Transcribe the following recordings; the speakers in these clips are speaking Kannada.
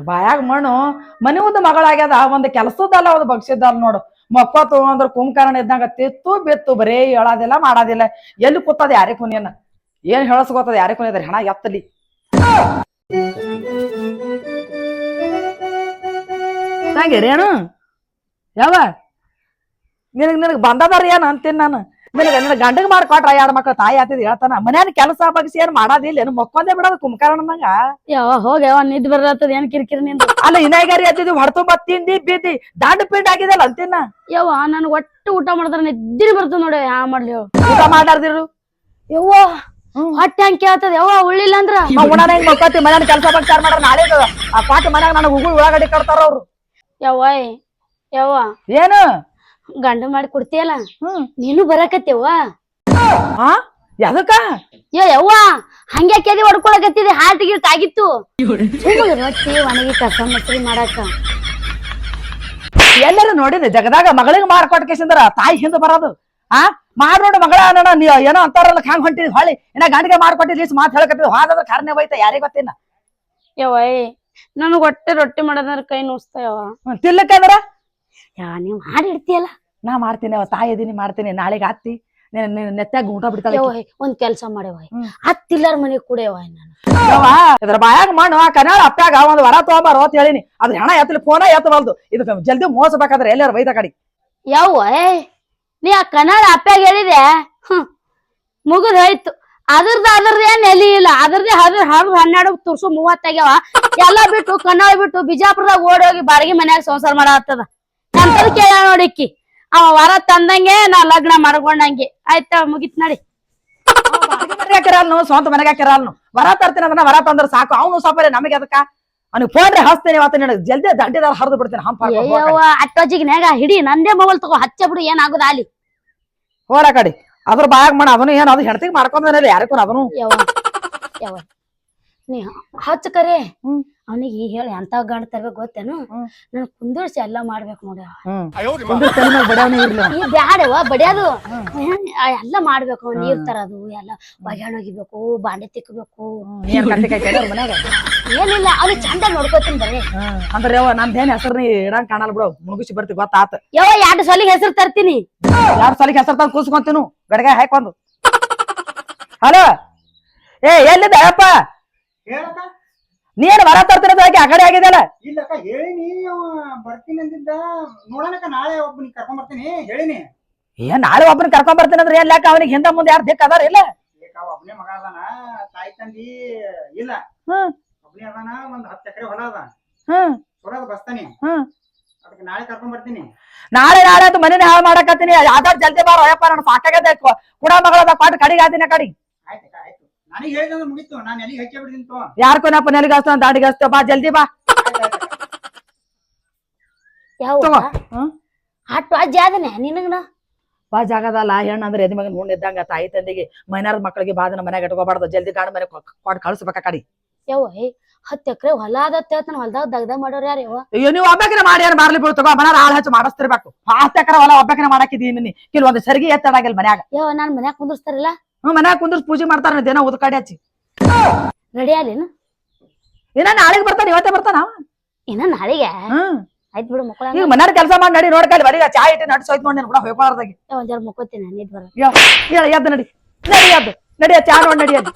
ಬಾಯಾಗ ಮಣ್ಣು ಮನಿ ಒಂದು ಮಗಳಾಗ್ಯದ ಒಂದು ಕೆಲಸದಲ್ಲ ಒಂದು ಬಗ್ಸಿದ್ದಲ್ಲ ನೋಡು. ಮಕ್ಕಳು ಅಂದ್ರ ಕುಂಭಕರ್ಣ ಇದ್ದಂಗ ತಿತ್ತು ಬಿತ್ತು ಬರೇ ಹೇಳೋದಿಲ್ಲ ಮಾಡೋದಿಲ್ಲ. ಎಲ್ಲಿ ಕೂತದ ಯಾರೇ ಕುನಿಯನ್ನ ಏನ್ ಹೇಳಸ್ಕೋತದ ಯಾರೇ ಕುನಿಯದ್ರ ಹೆಣ ಎತ್ತಲಿ. ರೇಣು ಯಾವ ನಿನಗ್ ಬಂದದಾರ ಏನ್ ಅಂತೀನಿ ನಾನು. ನಿನಗ ಗಂಡಗ್ ಮಾಡ್ಕೊಟ್ರ 2 ಮಕ್ಳು ತಾಯಿ ಆತಿದ್ ಹೇಳ್ತಾನ. ಮನ್ಯಾನ ಕೆಲಸ ಬಗ್ಸಿ ಏನ್ ಮಾಡೋದಿಲ್ಲ ಏನು ಮಕ್ಕೊಂದೇ ಬಿಡೋದು ಕುಂಭಕರ್ಣನಂಗ. ಯಾವ ಹೋಗ್ಯಾವ ನಿದ್ ಬರ್ತದ ಏನ್ ಕಿರಿಕಿರಿ ನಿಂದು. ಅಲ್ಲ ಇನಾಗಾರಿ ಹತ್ತಿದ್ವಿ ಹೊಡ್ತುಂಬ ತಿಂದಿ ಬೀದಿ ದಾಂಡು ಪಿಂಡ್ ಆಗಿದಲ್ಲ ಅಂತೀನ. ಯವ್ವ ನನ್ ಒಟ್ಟು ಊಟ ಮಾಡಿದ್ರ ನಿದ್ದಿನ ಬರ್ತದ ನೋಡಿ. ಯಾ ಮಾಡ್ಲಿ ಊಟ ಮಾಡ್ಲಾರ್ದಿರು ಯವ್ವ ಹೊಟ್ಟೆ ಹಂಗೆ ಕೇಳ್ತದ. ಯವ್ವ ಉಳ್ಳಿಲ್ಲ ಅಂದ್ರ ಉಣಾನ ಹೆಂಗ್ ಮಕ್ಕತಿ ಮನ್ಯಾನ ಕೆಲಸ ಬಗ್ಗೆ ಮಾಡ್ರ ನಾಳೆ ಆ ಪಾಠ ಮನ್ಯಾಗ ನನಗ್ ಉಗುಳ್ ಉಳ್ಳಾಗಡ್ಡಿ ಕಟ್ತಾರ ಅವ್ರು. ಯವ್ವ ಯವ್ವ ಏನು ಗಂಡ ಮಾಡಿ ಕೊಡ್ತೀಯಲ್ಲ ನೀನು ಬರಕತ್ತೇವ್ವ. ಎದಕ್ಕ ಯವ್ವ ಹಂಗೆ ಕೆದಿ ಹೊಡ್ಕೊಳಕತ್ತಿದೆ. ಹಾರ್ಟ್ ಗಿರ್ಟ್ ಆಗಿತ್ತು. ರೊಟ್ಟಿ ಒಣಗಿ ಕಸ ಮಸರಿ ಮಾಡಾಕ ಎಲ್ಲರೂ ನೋಡಿದೆ ಜಗದಾಗ ಮಗಳಿಗೆ ಮಾರ್ಕೊಟ್ ಕೇಸಿಂದ್ರ ತಾಯಿ ಹಿಂದ ಬರೋದು. ಮಾಡ್ ನೋಡಿ ಮಗಳ ಏನೋ ಅಂತಾರಲ್ಲ ಹ್ಯಾಂಗ್ ಹೊಂಟಿದ್ ಹೊಳಿ ಇನ್ನ ಗಂಡಿಗೆ ಮಾಡ್ಕೊಟ್ಟಿದ್ ಮಾತು ಹೇಳಕತ್ತಿದ್ ಹಾಗಾದ್ರೆ ಕಾರಣ ಬೈತ ಯಾರಿಗ ಗೊತ್ತಿನ. ಯವ್ವ ನನಗ್ ಹೊಟ್ಟೆ ರೊಟ್ಟಿ ಮಾಡೋದ್ರ ಕೈ ನುಸ್ತಾಯವ. ತಿಲ್ಲಕ್ಕಂದ್ರ ನೀವ್ ಮಾಡಿಡ್ತೀಯಲ್ಲ ನಾ ಮಾಡ್ತೀನಿ. ಅವ ತಾಯಿ ಇದೀನಿ ಮಾಡ್ತೀನಿ. ನಾಳೆಗೆ ಹತ್ತಿ ನೆತ್ತಾಗ ಊಟ ಬಿಡ್ತಾಳೆ. ಒಂದ್ ಕೆಲ್ಸ ಮಾಡ್ಯವ ಹತ್ತಿಲ್ಲಾರ ಮನೆಗ್ ಕೂಡವ ನಾನು ಇದ್ರ ಬಾಯಾಗ ಮಣ್ಣು ಆ ಕನಾಳ ಅಪ್ಪಾಗ ಒಂದ್ ವರ ತಗೊಂಬಾರ ಅಂತ ಹೇಳಿನಿ. ಅದ್ರ ಹಣ ಎತ್ತಲಿ ಫೋನ ಎತ್ತಬಲ್ದು. ಇದಕ್ಕೆ ಜಲ್ದಿ ಮೋಸಬೇಕಾದ್ರೆ ಎಲ್ಲಾರು ಬೈದ ಕಡಿ. ಯವ್ವ ನೀ ಆ ಕನ್ನಡ ಅಪ್ಪಾಗ ಹೇಳಿದೆ ಮುಗಿದ್ ಹೋಯ್ತು. ಅದ್ರದ್ದು ಏನ್ ಎಲಿ ಇಲ್ಲ. ಅದ್ರದ್ದೇ 12 ತುರ್ಸು 30 ಆಗ್ಯಾವ. ಎಲ್ಲಾ ಬಿಟ್ಟು ಕನ್ನಡ ಬಿಟ್ಟು ಬಿಜಾಪುರದಾಗ ಓಡೋಗಿ ಬಾಡಿಗೆ ಮನ್ಯಾಗ ಸಂಸಾರ ಮಾಡತ್ತದ. ಎಂತದ ಕೇಳ ನೋಡಿಕ್ಕಿ ಅವ ವರ ತಂದಂಗೆ ನಾ ಲಗ್ನ ಮಾಡ್ಕೊಂಡಂಗೆ ಆಯ್ತಾ ಮುಗಿತ್ ನಡಿ. ಸ್ವಂತ ಮನೆಗೆ ಹಾಕಿರಲ್ನು ವರ ತರ್ತೀನಿ ಅದನ್ನ ವರ ತಂದ್ರ ಸಾಕು. ಅವನು ಸಾಪರೆ ನಮಗೆ ಅದಕ್ಕ ಅವ್ನಿಗೆ ಫೋನ್ರೆ ಹಚ್ತೇನೆ ಅವತ್ತು ಜಲ್ದಿ ದಂಡಿದಾರ ಹರಿದು ಬಿಡ್ತೀನಿ. ಅಟ್ಟೋಜಿಗ್ನ್ಯಾಗ ಹಿಡಿ ನಂದೇ ಮೊಬೈಲ್ ತಗೋ ಹಚ್ಚ ಬಿಡು ಏನಾಗುದ ಅಲ್ಲಿ ಹೋರ ಕಡಿ. ಅದ್ರ ಬಾಯಾಗ ಮಾಡ ಅದನ್ನು ಏನ್ ಅದು ಹೆಣ್ತಿಗೆ ಮಾಡ್ಕೊಂಡ ಯಾರಕ್ಕೂ ಅದನ್ನು ಯಾವ ನೀ ಹಚ್ಚ ಕರೆ ಅವನಿಗೆ ಹೇಳಿ ಎಂತ ಗಂಡ ತರ್ಬೇಕು ಗೊತ್ತೇನು. ನನ್ ಕುಂದರ್ಸಿ ಎಲ್ಲಾ ಮಾಡ್ಬೇಕು ನೋಡಿ. ಈ ಬ್ಯಾಡವ ಬಡಿಯೋದು ಎಲ್ಲ ಮಾಡ್ಬೇಕು. ನೀರ್ ತರದು ಎಲ್ಲ ಬಗ್ಯಾಣ ಒಗಿಬೇಕು ಬಾಂಡೆ ತಿಕ್ಕಬೇಕು. ಏನಿಲ್ಲ ಅವ್ನಿಗೆ ಚಂದ ನೋಡ್ಕೋತೀನಿ ಬರೀ. ಅಂದ್ರೆ ಯವ್ವ ನಂದೇನ್ ಹೆಸರು ನೀ ಇಡಂಗ್ ಕಾಣಲ್ ಬಿಡು. ಮುಳುಗಿಸಿ ಬರ್ತಿ ಗೊತ್ತಾತ. ಯವ್ವ 2 ಸಲಿಗೆ ಹೆಸರು ತರ್ತೀನಿ. 2 ಸಲಿಗೆ ಹೆಸರು ತಂದು ಕೂಸ್ಕೊಂತೀನು ಗಡಗ ಹಾಕೊಂದು. ಹಲೋ ಎಲ್ಲಿದ್ದ ಅಪ್ಪ ನೀನ್ ವರ ತರ್ತಿರೋದು ಆ ಕಡೆ ಆಗಿದಲ್ಲ. ಇಲ್ಲಕ್ಕ ಹೇಳಿನಿ ಬರ್ತೀನಿ ಅಂದಿದ್ದ. ನೋಡೋಣಕ್ಕ ನಾಳೆ ಒಬ್ಬನಿಗೆ ಕರ್ಕೊಂಡ್ ಬರ್ತೀನಿ ಹೇಳಿನಿ. ನಾಳೆ ಒಬ್ಬನ ಕರ್ಕೊಂಡ್ ಬರ್ತೀನಿ ಅಂದ್ರೆ ಏನ್ ಲೆಕ್ಕ? ಅವನಿಗೆ ಹಿಂದ ಮುಂದೆ ಯಾರು ದಿಕ್ಕ ಅದಾರ ಇಲ್ಲ? ಒಬ್ಬನೇ ಮಗ ಅದಾನ. ತಾಯಿ ತಂದಿ ಇಲ್ಲ. ಒಬ್ಬನೇ ಅದಾನ. 10 ಎಕರೆ ಹೊಲ ಅದ. ಹೊಲದ ಬಸ್ತಾನಿ. ಅದಕ್ಕೆ ನಾಳೆ ಕರ್ಕೊಂಡ್ ಬರ್ತೀನಿ. ನಾಳೆ ಅದು ಮನೇನ ಹಾಳು ಮಾಡಕತ್ತೀನಿ. ಯಾವ್ದಾರು ಜಲ್ದಿ ಬಾರ ಅಯ್ಯಪ್ಪ. ನಾನು ಸಾಕಾಗದೆ ಕೂಡ ಮಗಳದ ಪಾಠ ಕಡಿಗೆ ಆತೀನಿ ಕಡಿ. ಆಯ್ತಕ್ಕ ಆಯ್ತು. ನನಗೆ ಹೇಳಿದ್ರೆ ಮುಗಿತು. ನಾನು ಎಲ್ಲಿಗೆ ಹಚ್ಚಿ ಬಿಡ್ತೀನಿ. ಯಾರ್ಕೊನಪ್ಪ ನೆಲಿಗೆ ಹಚ್ತಾನ ದಾಡಿಗೆ ಹಚ್ತೇವ. ಬಾ ಜಲ್ದಿ ಬಾ. ಅಟ್ಟು ಅಜ್ಜ ಆದನೆ ನಿನಗನ ಬಾ ಜಾಗದಲ್ಲ. ಹೆಣ್ಣು ಅಂದ್ರೆ ಎದಿ ಮಗ ನೋಡಿದ್ದಂಗ ತಾಯಿ ತಂದಿಗೆ ಮೈನಾರ ಮಕ್ಕಳಿಗೆ ಬಾದನ ಮನೆಯಾಗ ಇಟ್ಕೋಬಾರ್ದು. ಜಲ್ದಿ ಗಾಡಿ ಮನೆ ಕೊಟ್ಟು ಕಳ್ಸ್ಬೇಕ ಕಡಿ. ಯವ್ವ 10 ಎಕರೆ ಹೊಲ ಅದತ್ತ ಹೇಳ್ತಾನ. ಹೊಲದಾಗ ದಗ್ದ ಮಾಡೋರ್ ಯಾರ ಯವ್ವ? ಅಯ್ಯೋ ನೀವು ಒಬ್ಬಕಿನ ಮಾಡಿ ಏನ್ ಮಾರ್ಲಿ ಬಿಡು. ತಗೋ ಮನಾರ ಹಾಳು ಹಚ್ಚಿ ಮಾಡಿಸ್ತಿರ್ಬೇಕು. 10 ಎಕರೆ ಹೊಲ ಒಬ್ಬಕಿನ ಮಾಡಾಕಿದೀನಿ. ಕೆಲವೊಂದು ಸರಿಗೆ ಎತ್ತಡಾಗಿಲ್ಲ ಮನ್ಯಾಗ. ಯವ್ವ ನಾನ್ ಮನ್ಯಾಗ ಕುಂದಿರ್ಸ್ತಾರಲ್ಲ. ಮನ್ಯಾಗ ಕುಂದ್ರಸ್ ಪೂಜೆ ಮಾಡ್ತಾರ. ದಿನ ಉದ್ಕಾಡಿ ಹಚ್ಚಿ ರೆಡಿ ಅಲ್ಲೇನು? ಇನ್ನ ನಾಳೆಗೆ ಬರ್ತಾನ. ಇವತ್ತೇ ಬರ್ತಾನ ಇನ್ನ ನಾಳೆಗೆ? ಆಯ್ತು ಬಿಡು ಮಕ್ಕಳ. ಈಗ ಮನಾರ ಕೆಲಸ ಮಾಡಿ ನಡಿ ನೋಡ್ಕಲ್ಲಿ ಬರೀ ಚಾ ಇಟ್ಟು ನಡ್ಸೋಯ್ತು ನೋಡಿ ಕೂಡ ಹೋಗ್ಬಾರ್ದಾಗಿ. ಒಂದ್ ಜರ ಮುಕ್ಕೋತೀನಿ ನಿದ್ ಬರ. ಎದ್ದು ನಡಿ ನಡಿ ಎದ್ದು ನಡಿ. ಚಾ ನೋಡಿ ನಡಿ ಅದು.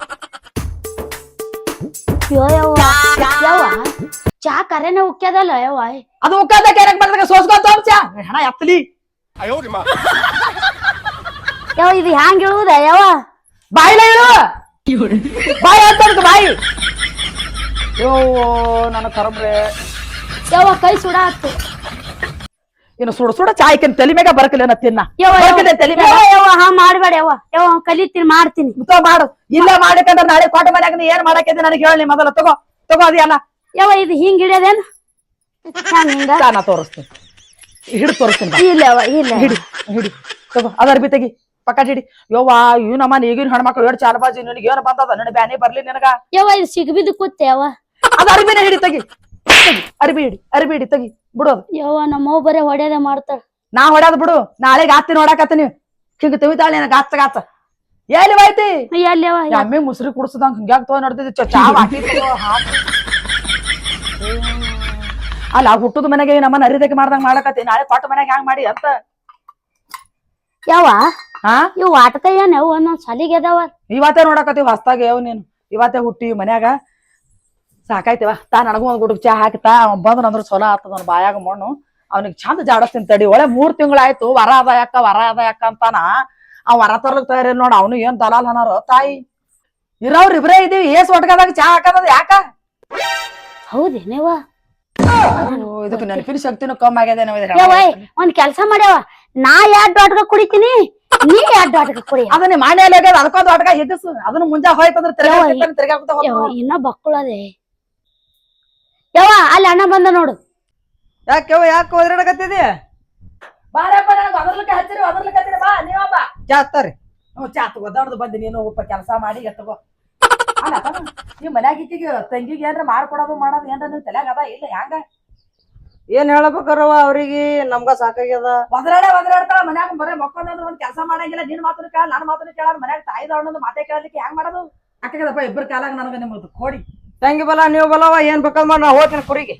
ಯವ್ವ ಚಾ ಕರೆನ ಉಕ್ಕ್ಯದಲ್ಲ ಯವ್ವ. ಅದು ಉಕ್ಕಾದಕ್ಕೆ ಏನಕ್ಕೆ ಬಂದಾಗ ಸೋಸ್ಕೊಂತ ಚಾ ಹಣ ಎತ್ತಲಿ. ಯವ್ವ ಇದು ಹ್ಯಾಂಗ ಹೇಳುವುದ ಯವ್ವ? ಬಾಯಿಲ ಹೇಳು. ಬಾಯಿ ಅಂತ ಬಾಯಿ. ಯೋ ನನ್ನ ಕರಮ್ರೆ ಯವ್ವ ಕೈ ಸುಡ ಆತು. ಇನ್ನು ಸುಡ ಚಾ ಇಕ್ಕಿನ ತಲೆ ಮ್ಯಾಗ ಬರ್ಕಲೇನ ತಿನ್ನ. ಯವ್ವ ಹಾ ಮಾಡ್ಬೇಡ ಯವ್ವ. ಯವ್ವ ಕಲಿತೀನಿ ಮಾಡ್ತೀನಿ. ಮಾಡು. ಇಲ್ಲ ಮಾಡಕಂದ್ರೆ ನಾಳೆ ಕೋಟೆ ಮನ್ಯಾಗ ಏನ್ ಮಾಡಾಕಿದ್ದೆ ನನಗೆ ಹೇಳಿ ಮೊದಲ. ತಗೋ ಅದೆಲ್ಲ. ಯವ್ವ ಇದು ಹಿಂಗ್ ಹಿಡಿಯೋದೇನು? ನಾ ತೋರಿಸ್ತೀನಿ. ಹಿಡಿದು ತೋರಿಸ್ತೀನಿ. ಇಲ್ಲ ಯವ್ವ ಇಲ್ಲ. ಹಿಡಿ ತಗೋ. ಅದ ಅರ್ಬಿ ತೆಗಿ ಪಕ್ಕ ಹಿಡಿ. ಯವ್ವ ಇವ್ ನಮ್ಮನ ಈಗಿನ ಹೆಣ್ಮಕ್ಳು ಎರಡು ಚಾಲ ಬಾಜಿ ನಿನಗೆ ಏನ್ ಬಂದದ? ನನ್ನ ಬ್ಯಾನಿ ಬರ್ಲಿ ನಿನಗ. ಯವ್ವ ಇದು ಸಿಗ್ಬಿದ್ದು ಕೂತೆ ಯವ್ವ. ಅದ ಅರ್ಬಿನ ಹಿಡಿ ತೆಗಿ. ಅರ್ಬಿ ಹಿಡಿ ತೆಗಿ ಬಿಡೋದು. ಯವ್ವ ನಮ್ಮವ್ ಬರೇ ಹೊಡೆಯದ ಮಾಡ್ತಾಳ. ನಾ ಹೊಡ್ಯಾದ ಬಿಡು. ನಾಳೆಗೆ ಆತಿ ನೋಡಾಕತ್ತೀನಿ. ಹಿಂಗ ತಿವಿತಾಳೆ ಏನ ಗಾಚ ಗಾಚ ಎಲ್ಲಿ ಬೈತಿ ಎಲ್ಲಿ ಅವ ಎಮ್ಮೆ ಮುಸ್ರಿ ಕುಡ್ಸದಂಗ ಹಿಂಗ್ಯಾಗ ತಗೋ ನೋಡ್ತಿದ್ದೆ ಚಾ ಹಾಕಿ ಅಲ್ಲ ಹುಟ್ಟದ ಮನೆಗೆ ನಮ್ಮನ್ನ ಅರಿದಕ್ಕೆ ಮಾಡ್ದಂಗ ಮಾಡಕತ್ತಿ ನಾಳೆ ಕೊಟ್ಟ ಮನೆಗೆ ಹ್ಯಾಂಗ್ ಮಾಡಿ ಅಂತ ಯಾವ ಹಾ ಇವ್ ಆಟಕ ಏನ್ ಒಂದೊಂದ್ ಸಲಿಗೆ ಅದಾವ ಇವತ್ತೇ ನೋಡಕತ್ತೀವಿ ಹೊಸ್ತಾಗ ಯಾವ ನೀನು ಇವತ್ತೇ ಹುಟ್ಟಿ ಮನ್ಯಾಗ ಸಾಕಾಯ್ತಿವ ತಾ ನನಗೂ ಒಂದ್ ಗುಡುಗ್ ಚಾ ಹಾಕಿತಾ ಅವ್ ಬಂದ್ ಅಂದ್ರ ಚಲೋ ಆತದ ಅವ್ನ ಬಾಯಾಗ ಮಣ್ಣು ಅವ್ನಿಗೆ ಚಂದ ಜಾಡಸ್ತೀನಿ ತಡಿ ಒಳ್ಳೆ 3 ತಿಂಗಳಾಯ್ತು ವರ ಅದ ಯಾಕ ಅಂತಾನ ಅವ್ ವರ ತರ್ಲಕ್ ತಯಾರಿ ನೋಡ ಅವನು ಏನ್ ದಲಾಲ್ ಅನಾರ ತಾಯಿ ಇರೋವ್ರ ಇಬ್ರೇ ಇದೀವಿ ಏಸ್ ಒಟ್ಗದಾಗ ಚಾ ಹಾಕದ ಯಾಕ ಹೌದೇನೇವ ಇದಕ್ಕೆ ನೆನಪಿನ ಶಕ್ತಿನೂ ಕಮ್ಮಿ ಆಗ್ಯದ ಒಂದ್ ಕೆಲ್ಸ ಮಾಡ್ಯಾವ ನಾ 2 ಆಟಕ ಕುಡಿತೀನಿ ನೀ 2 ಆಟಕ ಕುಡಿ ಅದನ್ನ ಮಾಡಿ ಅದಕ್ಕೊಂದು ಆಟಕ ಹಿಗ್ಗಸು ಅದನ್ನ ಮುಂಜಾ ಹೋಯ್ತಂದ್ರ ತಿರ್ಗಾಡ್ತಾ ಇನ್ನ ಬಕ್ಕುಳದೆ ಯವ್ವ ಅಲ್ಲಿ ಅಣ್ಣ ಬಂದ ನೋಡು ಯಾಕೆ ಒದರಾಡಕತ್ತಿದಿ ಬಾರಪ್ಪ ನನಗೆ ಅದರ್ಲಕ್ಕೆ ಹಚ್ಚಿರಿ ಬಾ ನೀವ ಬಾ ಜಾಸ್ತಾರಿ ಚಾ ಒದ್ದಾಡ್ದು ಬಂದಿ ನೀನು ಉಪ್ಪ ಕೆಲಸ ಮಾಡಿ ಎತ್ತಗೋ ಅಲ್ಲ ಈ ಮನ್ಯಾಗ ಈಕಿಗೆ ತಂಗಿಗೆ ಏನ್ರ ಮಾಡ್ಕೊಡೋದು ಮಾಡೋದು ಏನ್ರ ನೀವು ತಲೆಯಾಗ ಅದ ಇಲ್ಲ ಹ್ಯಾಂಗ ಏನ್ ಹೇಳ್ಬೇಕರವ ಅವ್ರಿಗೆ ನಮ್ಗ ಸಾಕಾಗ್ಯದ ಒದರಾಡ್ತಾಳ ಮನ್ಯಾಗ ಬರೇ ಮಕ್ಕೊಂದ್ರ ಒಂದ್ ಕೆಲಸ ಮಾಡಂಗಿಲ್ಲ ನಿನ್ ಮಾತನ್ನು ಕೇಳ ನನ್ನ ಮಾತನ್ನು ಕೇಳ ಮನ್ಯಾಗ ತಾಯಿದ ಅನ್ನೋದು ಮಾತೇ ಕೇಳಲಿಕ್ಕೆ ಹ್ಯಾಂಗ ಮಾಡೋದು ಅಕ್ಕದಪ್ಪ ಇಬ್ಬರು ಕಾಲಾಗ ನನಗೆ ನಿಮ್ಮದು ಕೋಡಿ ತಂಗಿ ಬಲ ನೀವು ಬಲವ ಏನ್ ಬೇಕಾದ್ ಮಾಡಿ ನಾ ಹೋಗ್ತೀನಿ ಕುರಿಗೆ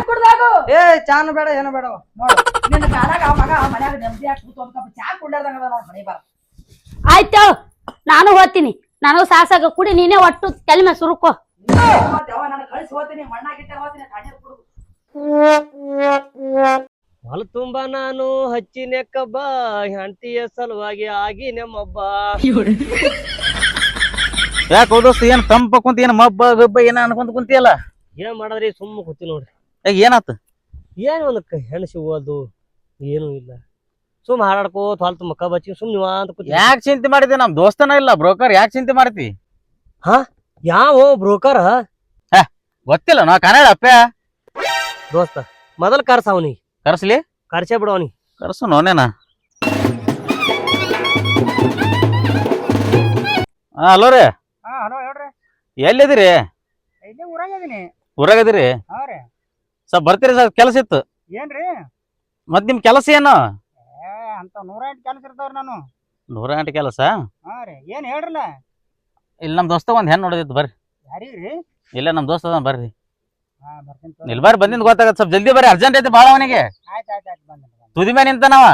ಕುಡ್ದಾಗು ಏ ಚಾನು ಬೇಡ ಏನು ಬೇಡವ ನೋಡು ನಿನ್ನ ಕಾಲಾಗ ಆ ಮಗ ಮನ್ಯಾಗ ನೆಮ್ಮದಿ ಹಾಕಿ ಕೂತು ಒಂದ್ ಕಪ್ ಚಾ ಕುಡ್ಲಾರ್ದಂಗ ಅದ ನೋಡ್ ಮನಿ ಬಾರ ಆಯ್ತು ನಾನು ಹೋಗ್ತೀನಿ ನನಗೂ ಸಾಸಾಗ ಕುಡಿ ನೀನೇ ಒಟ್ಟು ತಲೆ ಮೇಲೆ ಸುರುಕೋ ನಾನು ಕಳಿಸಿ ಹೋಗ್ತೀನಿ ಮಣ್ಣಾಗಿಟ್ಟೆ ಹೋಗ್ತೀನಿ ತಣ್ಣೀರ್ ಕುಡುದು ಹೊಲ ತುಂಬ ನಾನು ಹಚ್ಚಿನ ಕಬ್ಬ ಹೆಂಡತಿಯ ಸಲುವಾಗಿ ಆಗಿ ನಮ್ಮಬ್ಬ ಯಾಕೆ ಹೋದೋಸ್ತ ಏನ್ ತಂಪ ಕುಂತ ಏನ್ ಮಬ್ಬ ಗಬ್ಬ ಏನ ಅನ್ಕೊಂತ ಕುಂತಿಯಲ್ಲ ಏನ್ ಮಾಡದ್ರಿ ಸುಮ್ಮ ಕೂತಿ ನೋಡ್ರಿ ಈಗ ಏನಾತ ಏನ್ ಒಂದಕ್ಕೆ ಹೆಣ್ಣು ಸಿಗೋದು ಏನು ಇಲ್ಲ ಸುಮ್ ಹಾಡಾಡ್ಕೋತ ಹೊಲ ತುಂಬ ಕಬ್ಬ ಹಚ್ಚಿ ಸುಮ್ ಅಂತ ಕೂತಿ ಯಾಕೆ ಚಿಂತೆ ಮಾಡಿದೆ ನಮ್ ದೋಸ್ತನ ಇಲ್ಲ ಬ್ರೋಕರ್ ಯಾಕೆ ಚಿಂತೆ ಮಾಡ್ತಿ ಯಾವ ಬ್ರೋಕರ್ ಗೊತ್ತಿಲ್ಲ ನಾ ಕನ್ನಡ ಅಪ್ಪ ದೋಸ್ತ ಮೊದಲ್ ಕರ್ಸ ಅವನಿಗೆ ಕರ್ಸ್ಲಿ ಕರ್ಸೇ ಬಿಡು ಅವನಿಗೆ ಕರ್ಸು ನೋನೇನ ಹಲೋ ರೀ ಹಾ ಹಲೋ ಹೇಳ್ರಿ ಎಲ್ಲಿದಿರಿ ಇಲ್ಲೇ ಊರಾಗ ಇದೀನಿ ಊರಾಗದಿರಿ ಹಾ ರೀ ಸ್ವಲ್ಪ ಬರ್ತೀರಿ ಸ್ವಲ್ಪ ಕೆಲಸ ಇತ್ತು ಏನ್ರಿ ಮತ್ ನಿಮ್ ಕೆಲಸ ಏನು ಅಂತ 108 ಕೆಲಸ ಇರ್ತಾವ್ರಿ ನಾನು 108 ಕೆಲಸ ಹಾ ರೀ ಏನ್ ಹೇಳ್ರಲ್ಲ ಇಲ್ಲಿ ನಮ್ ದೋಸ್ತ ಒಂದ್ ಹೆಣ್ ನೋಡಿದ್ ಬರ್ರಿ ಯಾರಿಗ್ರಿ ಇಲ್ಲ ನಮ್ ದೋಸ್ತ ಅದ ಬರ್ರಿ ಹಾ ಬರ್ತೀನಿ ಇಲ್ಲಿ ಬರ್ರಿ ಬಂದಿಂದ ಗೊತ್ತಾಗತ್ ಸ್ವಲ್ಪ ಜಲ್ದಿ ಬರ್ರಿ ಅರ್ಜೆಂಟ್ ಐತಿ ಬಾಳ ಅವನಿಗೆ ಆಯ್ತು ಬಂದ ತುದಿ ಮೇಲೆ ನಿಂತಾನವ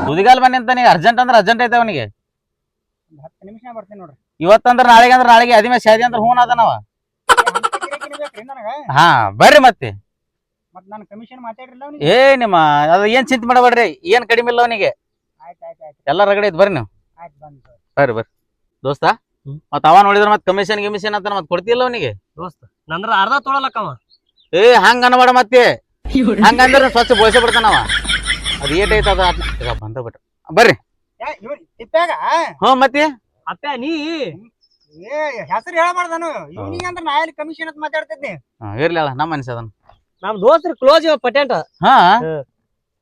ತುದಿಗಾಲ್ ಮನೆ ನಿಂತಾನೆ ಅರ್ಜೆಂಟ್ ಅಂದ್ರೆ ಅರ್ಜೆಂಟ್ ಐತೆ ಅವನಿಗೆ 10 ನಿಮಿಷ ಬರ್ತೀನಿ ನೋಡ್ರಿ ಇವತ್ತಂದ್ರ ನಾಳೆಗೆ ಅದಿಮೆ ಶಾದಿ ಅಂದ್ರೆ ಹೂನ್ ಅದನವ ಬೇಕ್ರಿ ನನಗ ಹಾ ಬರ್ರಿ ಮತ್ತೆ ಮತ್ ನಾನು ಕಮಿಷನ್ ಮಾತಾಡ್ರಿಲ್ಲ ಅವ್ನಿಗೆ ಏ ನಿಮ್ಮ ಅದ ಏನ್ ಚಿಂತೆ ಮಾಡಬೇಡ್ರಿ ಏನ್ ಕಡಿಮೆ ಇಲ್ಲ ಅವನಿಗೆ ಆಯ್ತು ಎಲ್ಲ ರಗಡೆ ಐತಿ ಬರ್ರಿ ನೀವು ಆಯ್ತು ಬಂದು ಬರ್ರಿ ದೋಸ್ತ ಮತ್ ಅವ ನೋಡಿದ್ರ ಮತ್ ಕಮಿಷನ್ ಗಿಮಿಷನ್ ಅಂತ ಮತ್ ಕೊಡ್ತಿಲ್ಲ ಅವನಿಗೆ ದೋಸ್ತ ನಂದ್ರ ಅರ್ಧ ತೊಳಲಕ್ಕವ ಏ ಹಂಗ ಅನ್ಬೇಡ ಮತ್ತೆ ಹಂಗಂದ್ರ ಸ್ವಚ್ಛ ಬೋಳ್ಸೆ ಬಿಡ್ತಾನವ ಅದ್ ಏಟ್ ಐತ ಅದ ಬಂದ ಬಿಟ್ಟ ಬರ್ರಿ ಇವ್ರು ತಿಪ್ಪ್ಯಾಗ ಹ್ಞೂ ಮತ್ತೆ ಅಪ್ಪ ನೀ ಏ ಹೆಸರು ಹೇಳಬಾರ್ದನು ಇವ್ನಿಗೆ ಅಂದ್ರೆ ನಾ ಎಲ್ಲಿ ಕಮಿಷನ್ ಅಂತ ಮಾತಾಡ್ತಿದ್ನಿ ಇರ್ಲಿ ಅಲ್ಲ ನಮ್ಮ ಮನುಷ್ಯ ಅದನ್ ನಮ್ ದೋಸ್ತ್ರ ಕ್ಲೋಸ್ ಇವ ಪಟೇಂಟ ಹಾ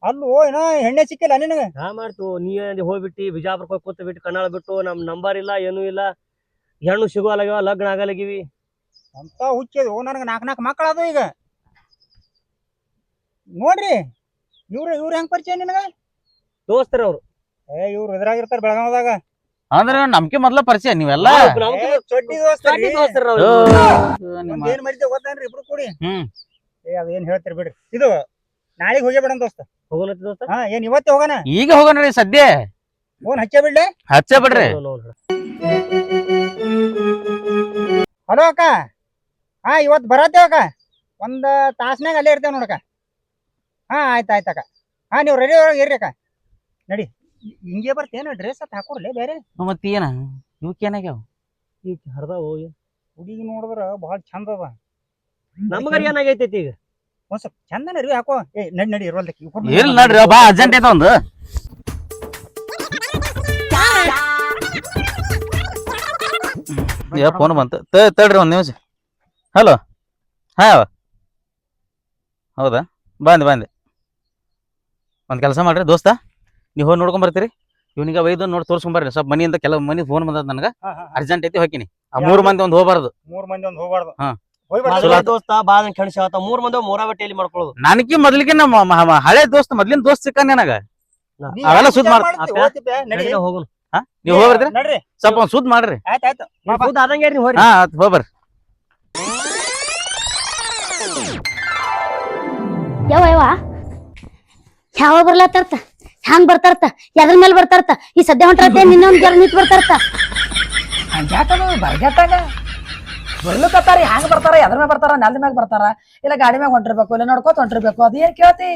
ಅಲ್ಲೂ ಏನೋ ಎಣ್ಣೆ ಸಿಕ್ಕಿಲ್ಲ ನಿನಗೆ ಹಾ ಮಾಡ್ತು ನೀ ಹೋಗ್ಬಿಟ್ಟಿ ಬಿಜಾಪುರ ಹೋಗಿ ಕೂತ್ ಬಿಟ್ಟು ಕನ್ನಡ ಬಿಟ್ಟು ನಮ್ ನಂಬರ್ ಇಲ್ಲ ಏನೂ ಇಲ್ಲ ಹೆಣ್ಣು ಸಿಗೋಲಾಗ್ಯಾವ ಲಗ್ನ ಆಗಲಾಗಿವಿ ಅಂತ ಹುಚ್ಚದು ನನಗೆ 4 ಮಕ್ಕಳು ಅದು ಈಗ ನೋಡ್ರಿ ಇವ್ರು ಹೆಂಗ್ ಪರಿಚಯ ನಿನಗ ದೋಸ್ತರ ಅವ್ರು ಇವ್ರು ಇದ್ರಾಗಿರ್ತಾರ ಬೆಳಗಾವದಾಗ ಅಂದ್ರೆ ನಮ್ಗೆ ಮೊದ್ಲ ಪರಿಚಯ ನೀವೆಲ್ಲ ಚಡ್ಡಿ ದೋಸ್ತ ದೋಸ್ತರ ಏನ್ ಮಾಡಿದ್ದೆ ಗೊತ್ತೇನ್ರಿ ಇಬ್ರು ಕೂಡಿ ಹ್ಮ್ ಅದೇನ್ ಹೇಳ್ತೀರಿ ಬಿಡ್ರಿ ಇದು ನಾಳೆಗೆ ಹೋಗಿ ಬಿಡೋಣ ದೋಸ್ತ ಹೋಗೋಣತಿ ದೋಸ್ತ ಹಾ ಏನ್ ಇವತ್ತೇ ಹೋಗೋಣ ಈಗ ಹೋಗೋಣ್ರಿ ಸದ್ಯ ಫೋನ್ ಹಚ್ಚೇ ಬಿಡ್ಲೆ ಹಚ್ಚ ಬಿಡ್ರಿ ಹಲೋ ಅಕ್ಕ ಹಾ ಇವತ್ತು ಬರತ್ತೇವ ಅಕ್ಕ ಒಂದ್ ತಾಸ್ನಾಗ ಅಲ್ಲೇ ಇರ್ತೇವೆ ನೋಡಕ್ಕ ಹಾ ಆಯ್ತು ಅಕ್ಕ ಹಾ ನೀವು ರೆಡಿ ಇರ್ರಿ ಅಕ್ಕ ನಡಿ ಹಿಂಗೆ ಬರ್ತೇನ ಡ್ರೆಸ್ ಅಂತ ಹಾಕೋರ್ಲೆ ಬೇರೆ ಮತ್ತೆ ಏನ ಇವಕ್ಕೆ ಏನಾಗ್ಯಾವ ಈಗ ಹರ್ದಾವು ಹುಡುಗಿ ನೋಡಿದ್ರ ಬಹಳ ಚಂದ ಅದ ನಮಗರ ಏನಾಗೈತಿ ಈಗ ಒಂದ್ ಸ್ವಲ್ಪ ಚಂದನ ಅರಿವಿ ಹಾಕೋ ಏ ನಡಿ ಇರೋಲ್ದಕ್ಕೆ ಇರ್ಲಿ ನೋಡ್ರಿ ಬಾ ಅರ್ಜೆಂಟ್ ಐತ ಒಂದು ಫೋನ್ ಬಂತು ತಡ್ರಿ ಒಂದ್ ನಿಮಿಷ ಹಲೋ ಹಾ ಹೌದಾ ಬಂದೆ ಒಂದ್ ಕೆಲಸ ಮಾಡ್ರಿ ದೋಸ್ತ ನೀವು ಹೋಗಿ ನೋಡ್ಕೊಂಡ್ ಬರ್ತೀರಿ ಇವನಿಗೆ ಒಯ್ದು ನೋಡಿ ತೋರ್ಸ್ಕೊಂಡ್ ಬರ್ರಿ ಸ್ವಲ್ಪ ಮನಿಯಿಂದ ಕೆಲವು ಮನಿ ಫೋನ್ ಬಂದದ ನನಗ ಅರ್ಜೆಂಟ್ ಐತಿ ಹೋಗಿನಿ ಆ 3 ಮಂದಿ ಒಂದ್ ಹೋಗ್ಬಾರ್ದು 3 ಮಂದಿ ಒಂದ್ ಹೋಗ್ಬಾರ್ದು ಹಾ. ದೋಸ್ತ ಬಾಳ ಕೆಣಸ 3 ಮಂದಿ ಮೂರ ಬಟ್ಟೆಯಲ್ಲಿ ಮಾಡ್ಕೊಳ್ಳೋದು ನನಗೆ ಮೊದ್ಲಿಗೆ ನಮ್ಮ ಹಳೆ ದೋಸ್ತ ಮೊದ್ಲಿನ ದೋಸ್ತ ಸಿಕ್ಕ ನನಗ ಅವೆಲ್ಲ ಸುದ್ದ್ ಮಾಡ್ ನಡಿ ಹೋಗುನು ನೀವ್ ಹೋಗ್ಬರ್ತೀರಿ ನಡ್ರಿ ಸ್ವಲ್ಪ ಒಂದ್ ಸುದ್ದ್ ಮಾಡ್ರಿ ಆಯ್ತಾಯ್ತು ಸುದ್ದ ಆದಂಗೆ ನೀವು ಹೋರಿ ಹಾ ಹೋಗ್ಬರ್ರಿ ಯವ್ವ ಯಾವ ಬರ್ಲತ್ತಾರ್ತ ಹ್ಯಾಂಗ್ ಬರ್ತಾರ್ತ ಎದ್ರ ಮೇಲೆ ಬರ್ತಾರ್ತ ಈ ಸದ್ಯ ಹೊಂಟ್ರತ್ತೆ ನಿನ್ನೊಂದ್ ಜರ ನಿಂತ್ ಬರ್ತಾರ್ತ ಹಂಗ್ಯಾಕದು ಬರ್ಗೆಟ್ಟಾಗ ಬರ್ಲಿಕತ್ತಾರ ಹ್ಯಾಂಗ ಬರ್ತಾರ ಎದ್ರ ಮ್ಯಾಗ ಬರ್ತಾರ ನೆಲದ ಮ್ಯಾಗ ಬರ್ತಾರ ಇಲ್ಲ ಗಾಡಿ ಮ್ಯಾಗ ಹೊಂಟಿರ್ಬೇಕು ಇಲ್ಲ ನಡ್ಕೋತ ಹೊಂಟಿರ್ಬೇಕು ಅದೇನ್ ಕೇಳ್ತಿ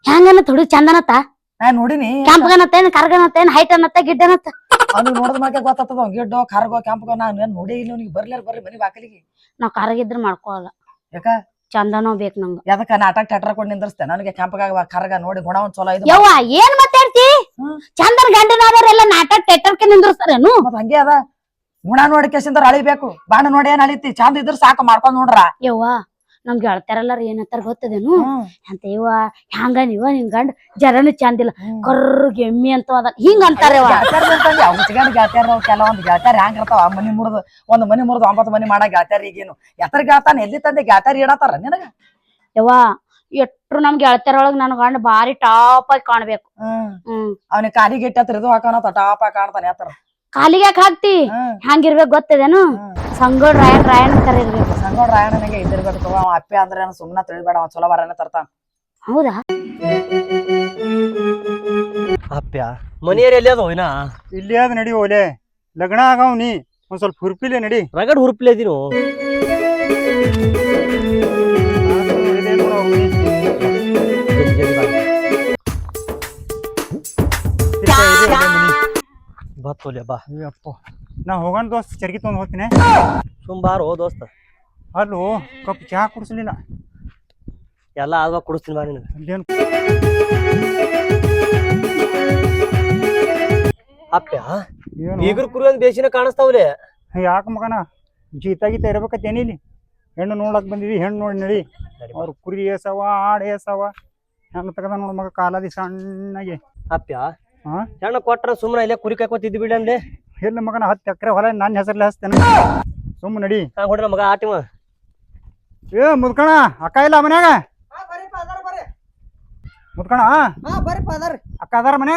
ಹ್ಯಾಂಗನ್ನ ಹುಡುಗ ಚಂದನತ್ತ ನಾ ನೋಡಿನಿ ಕ್ಯಾಂಪ್ಗನತ್ತೇನ್ ಕರ್ಗನತ್ತೇನ್ ಹೈಟ್ ಅನ್ನತ್ತ ಗಿಡ್ಡನತ್ತ ಅವ್ನಿಗೆ ನೋಡಿದ ಮ್ಯಾಕೆ ಗೊತ್ತಾಗ್ತದ ಗಿಡ್ಡೋ ಕಾರ್ಗೋ ಕ್ಯಾಂಪ್ಗೋ ನಾನು ನೋಡಿ ಇಲ್ಲ ಅವ್ನಿಗೆ ಬರ್ರಿ ಮನಿ ಬಾಕಲಿಗೆ ನಾವ್ ಕರಗಿದ್ರ ಮಾಡ್ಕೊಳಲ್ಲ ಯಾಕ ಚಂದನೋ ಬೇಕ್ ನಂಗ ಯಾಕ ನಾಟಕ ಥಿಯೇಟರ್ ಕೊಂಡು ನಿಂದ್ರಸ್ತೆ ನನಗೆ ಕ್ಯಾಂಪ್ಗಾಗ ಕರ್ಗ ನೋಡಿ ಗುಣ ಒಂದ್ ಚಲೋ ಇದು ಯವ್ವ ಏನ್ ಮಾತಾಡ್ತಿ ಚಂದನ್ ಗಂಡನಾದವ್ರೆಲ್ಲ ನಾಟಕ ಥಿಯೇಟರ್ಗೆ ನಿಂದ್ರಸ್ತಾರೇನು ಮತ್ ಹಂಗೆ ಅದ ಗುಣ ನೋಡಿ ಕೇಸಿಂದ್ರ ಅಳಿಬೇಕು ಬಾಣ ನೋಡಿ ಏನ್ ಅಳಿತಿ ಚಂದ ಇದ್ರ ಸಾಕು ಮಾಡ್ಕೊಂಡ್ ನೋಡ್ರ ಯವ್ವ ನಮ್ ಗೆಳತಾರೆಲ್ಲಾರ ಏನಂತಾರ ಗೊತ್ತದೇನು ಅಂತ ಇವ ಹ್ಯಾಂಗ ನೀವ ನಿನ್ ಗಂಡ ಜರನು ಚಂದಿಲ್ಲ ಕರ್ರಗ್ ಎಮ್ಮಿ ಅಂತ ಅದ ಹಿಂಗ ಅಂತಾರವ ಕೆಲವೊಂದ್ ಗೆಳತಾರ ಹ್ಯಾಂಗ ಇರ್ತಾವ ಮನಿ ಮುರಿದು ಒಂದ್ ಮನಿ ಮುರಿದು 9 ಮನಿ ಮಾಡಕ್ ಗೆಳತಾರ ಈಗೇನು ಎತ್ತರ ಗೆಳತಾನ ಎಲ್ಲಿ ತಂದೆ ಗೆಳತಾರ ಇಡತಾರ ನಿನಗ ಯವ್ವ ಎಟ್ರು ನಮ್ ಗೆಳತಾರೊಳಗ್ ನನ್ ಗಂಡ ಬಾರಿ ಟಾಪ್ ಆಗಿ ಕಾಣ್ಬೇಕು ಅವನಿಗೆ ಕಾಲಿಗೆ ಇಟ್ಟತ್ರ ಇದು ಹಾಕೋಣ ಟಾಪ್ ಆಗಿ ಕಾಣ್ತಾನೆ ಎತ್ತರ ಕಾಲಿಗೆ ಯಾಕೆ ಹಾಕ್ತಿ ಹ್ಯಾಂಗಿರ್ಬೇಕು ಗೊತ್ತದೇನು ಸಂಗೋಡ್ ರಾಯಣ್ ತರ ಇರ್ಬೇಕು ಸಂಗೋಡ್ ರಾಯಣ್ಣನಿಗೆ ಇದಿರ್ಬೇಕು ತಗೋ ಅವ ಅಪ್ಪೆ ಅಂದ್ರೆ ಸುಮ್ನ ತಿಳಿಬೇಡ ಅವ ಚಲೋ ಬರನ ತರ್ತಾನ ಹೌದಾ ಅಪ್ಪ್ಯ ಮನೆಯರ್ ಎಲ್ಲಿ ಅದಾವ ಇನ್ನ ಇಲ್ಲಿ ಅದ ನಡಿ ಓಲೆ ಲಗ್ನ ಆಗವ್ ನೀ ಒಂದ್ ಸ್ವಲ್ಪ ಹುರ್ಪಿಲೆ ನಡಿ ರಗಡ್ ಹುರುಪ್ಲೆ ಇದೀನು ಬತ್ತೋಲೆ ಬಾ ಅಪ್ಪ ನಾ ಹೋಗೋಣ ದೋಸ್ತ್ ಚರ್ಗಿ ತೊಗೊಂಡ್ ಹೋಗ್ತೀನಿ ಸುಂಬಾರು ದೋಸ್ತ ಅಲ್ಲೂ ಕಪ್ ಚಹಾ ಕುಡಿಸ್ಲಿಲ್ಲ ಎಲ್ಲ ಆದ್ವಾಗ ಕುಡಿಸ್ತೀನಿ ಬಾ ನಿನಗೆ ಅಲ್ಲೇನು ಅಪ್ಪ್ಯ ಈಗರು ಕುರಿ ಒಂದ್ ಬೇಸಿನ ಕಾಣಿಸ್ತಾವ್ಲೆ ಯಾಕ ಮಗನ ಜೀತ ಗೀತ ಇರ್ಬೇಕತ್ತೇನಿ ಇಲ್ಲಿ ಹೆಣ್ಣು ನೋಡಕ್ ಬಂದಿವಿ ಹೆಣ್ಣು ನೋಡಿ ನಡಿ ಅವ್ರ ಕುರಿ ಏಸವ ಆಡ್ ಏಸವ ಹೆಂಗ ತಗದ ನೋಡ ಮಗ ಕಾಲದಿ ಸಣ್ಣಗೆ ಅಪ್ಪ್ಯ ಹೆಣ್ಣು ಕೊಟ್ರ ಸುಮ್ಮನೆ ಇಲ್ಲೇ ಕುರಿ ಕಾಯ್ಕೋತಿದ್ದಿ ಬಿಡ ಅಂದೆ ಎಲ್ಲ ಮಗನ 10 ಎಕರೆ ಹೊಲ ನನ್ನ ಹೆಸರ್ಲೆ ಹಚ್ತೇನೆ ಸುಮ್ಮ ನಡಿ ಹೊಡ್ರ ಮಗ ಆಟಿವ ಏ ಮುದ್ಕಣ ಅಕ್ಕ ಇಲ್ಲ ಮನ್ಯಾಗ ಮುದ್ಕಣ ಅಕ್ಕ ಅದಾರ ಮನೆ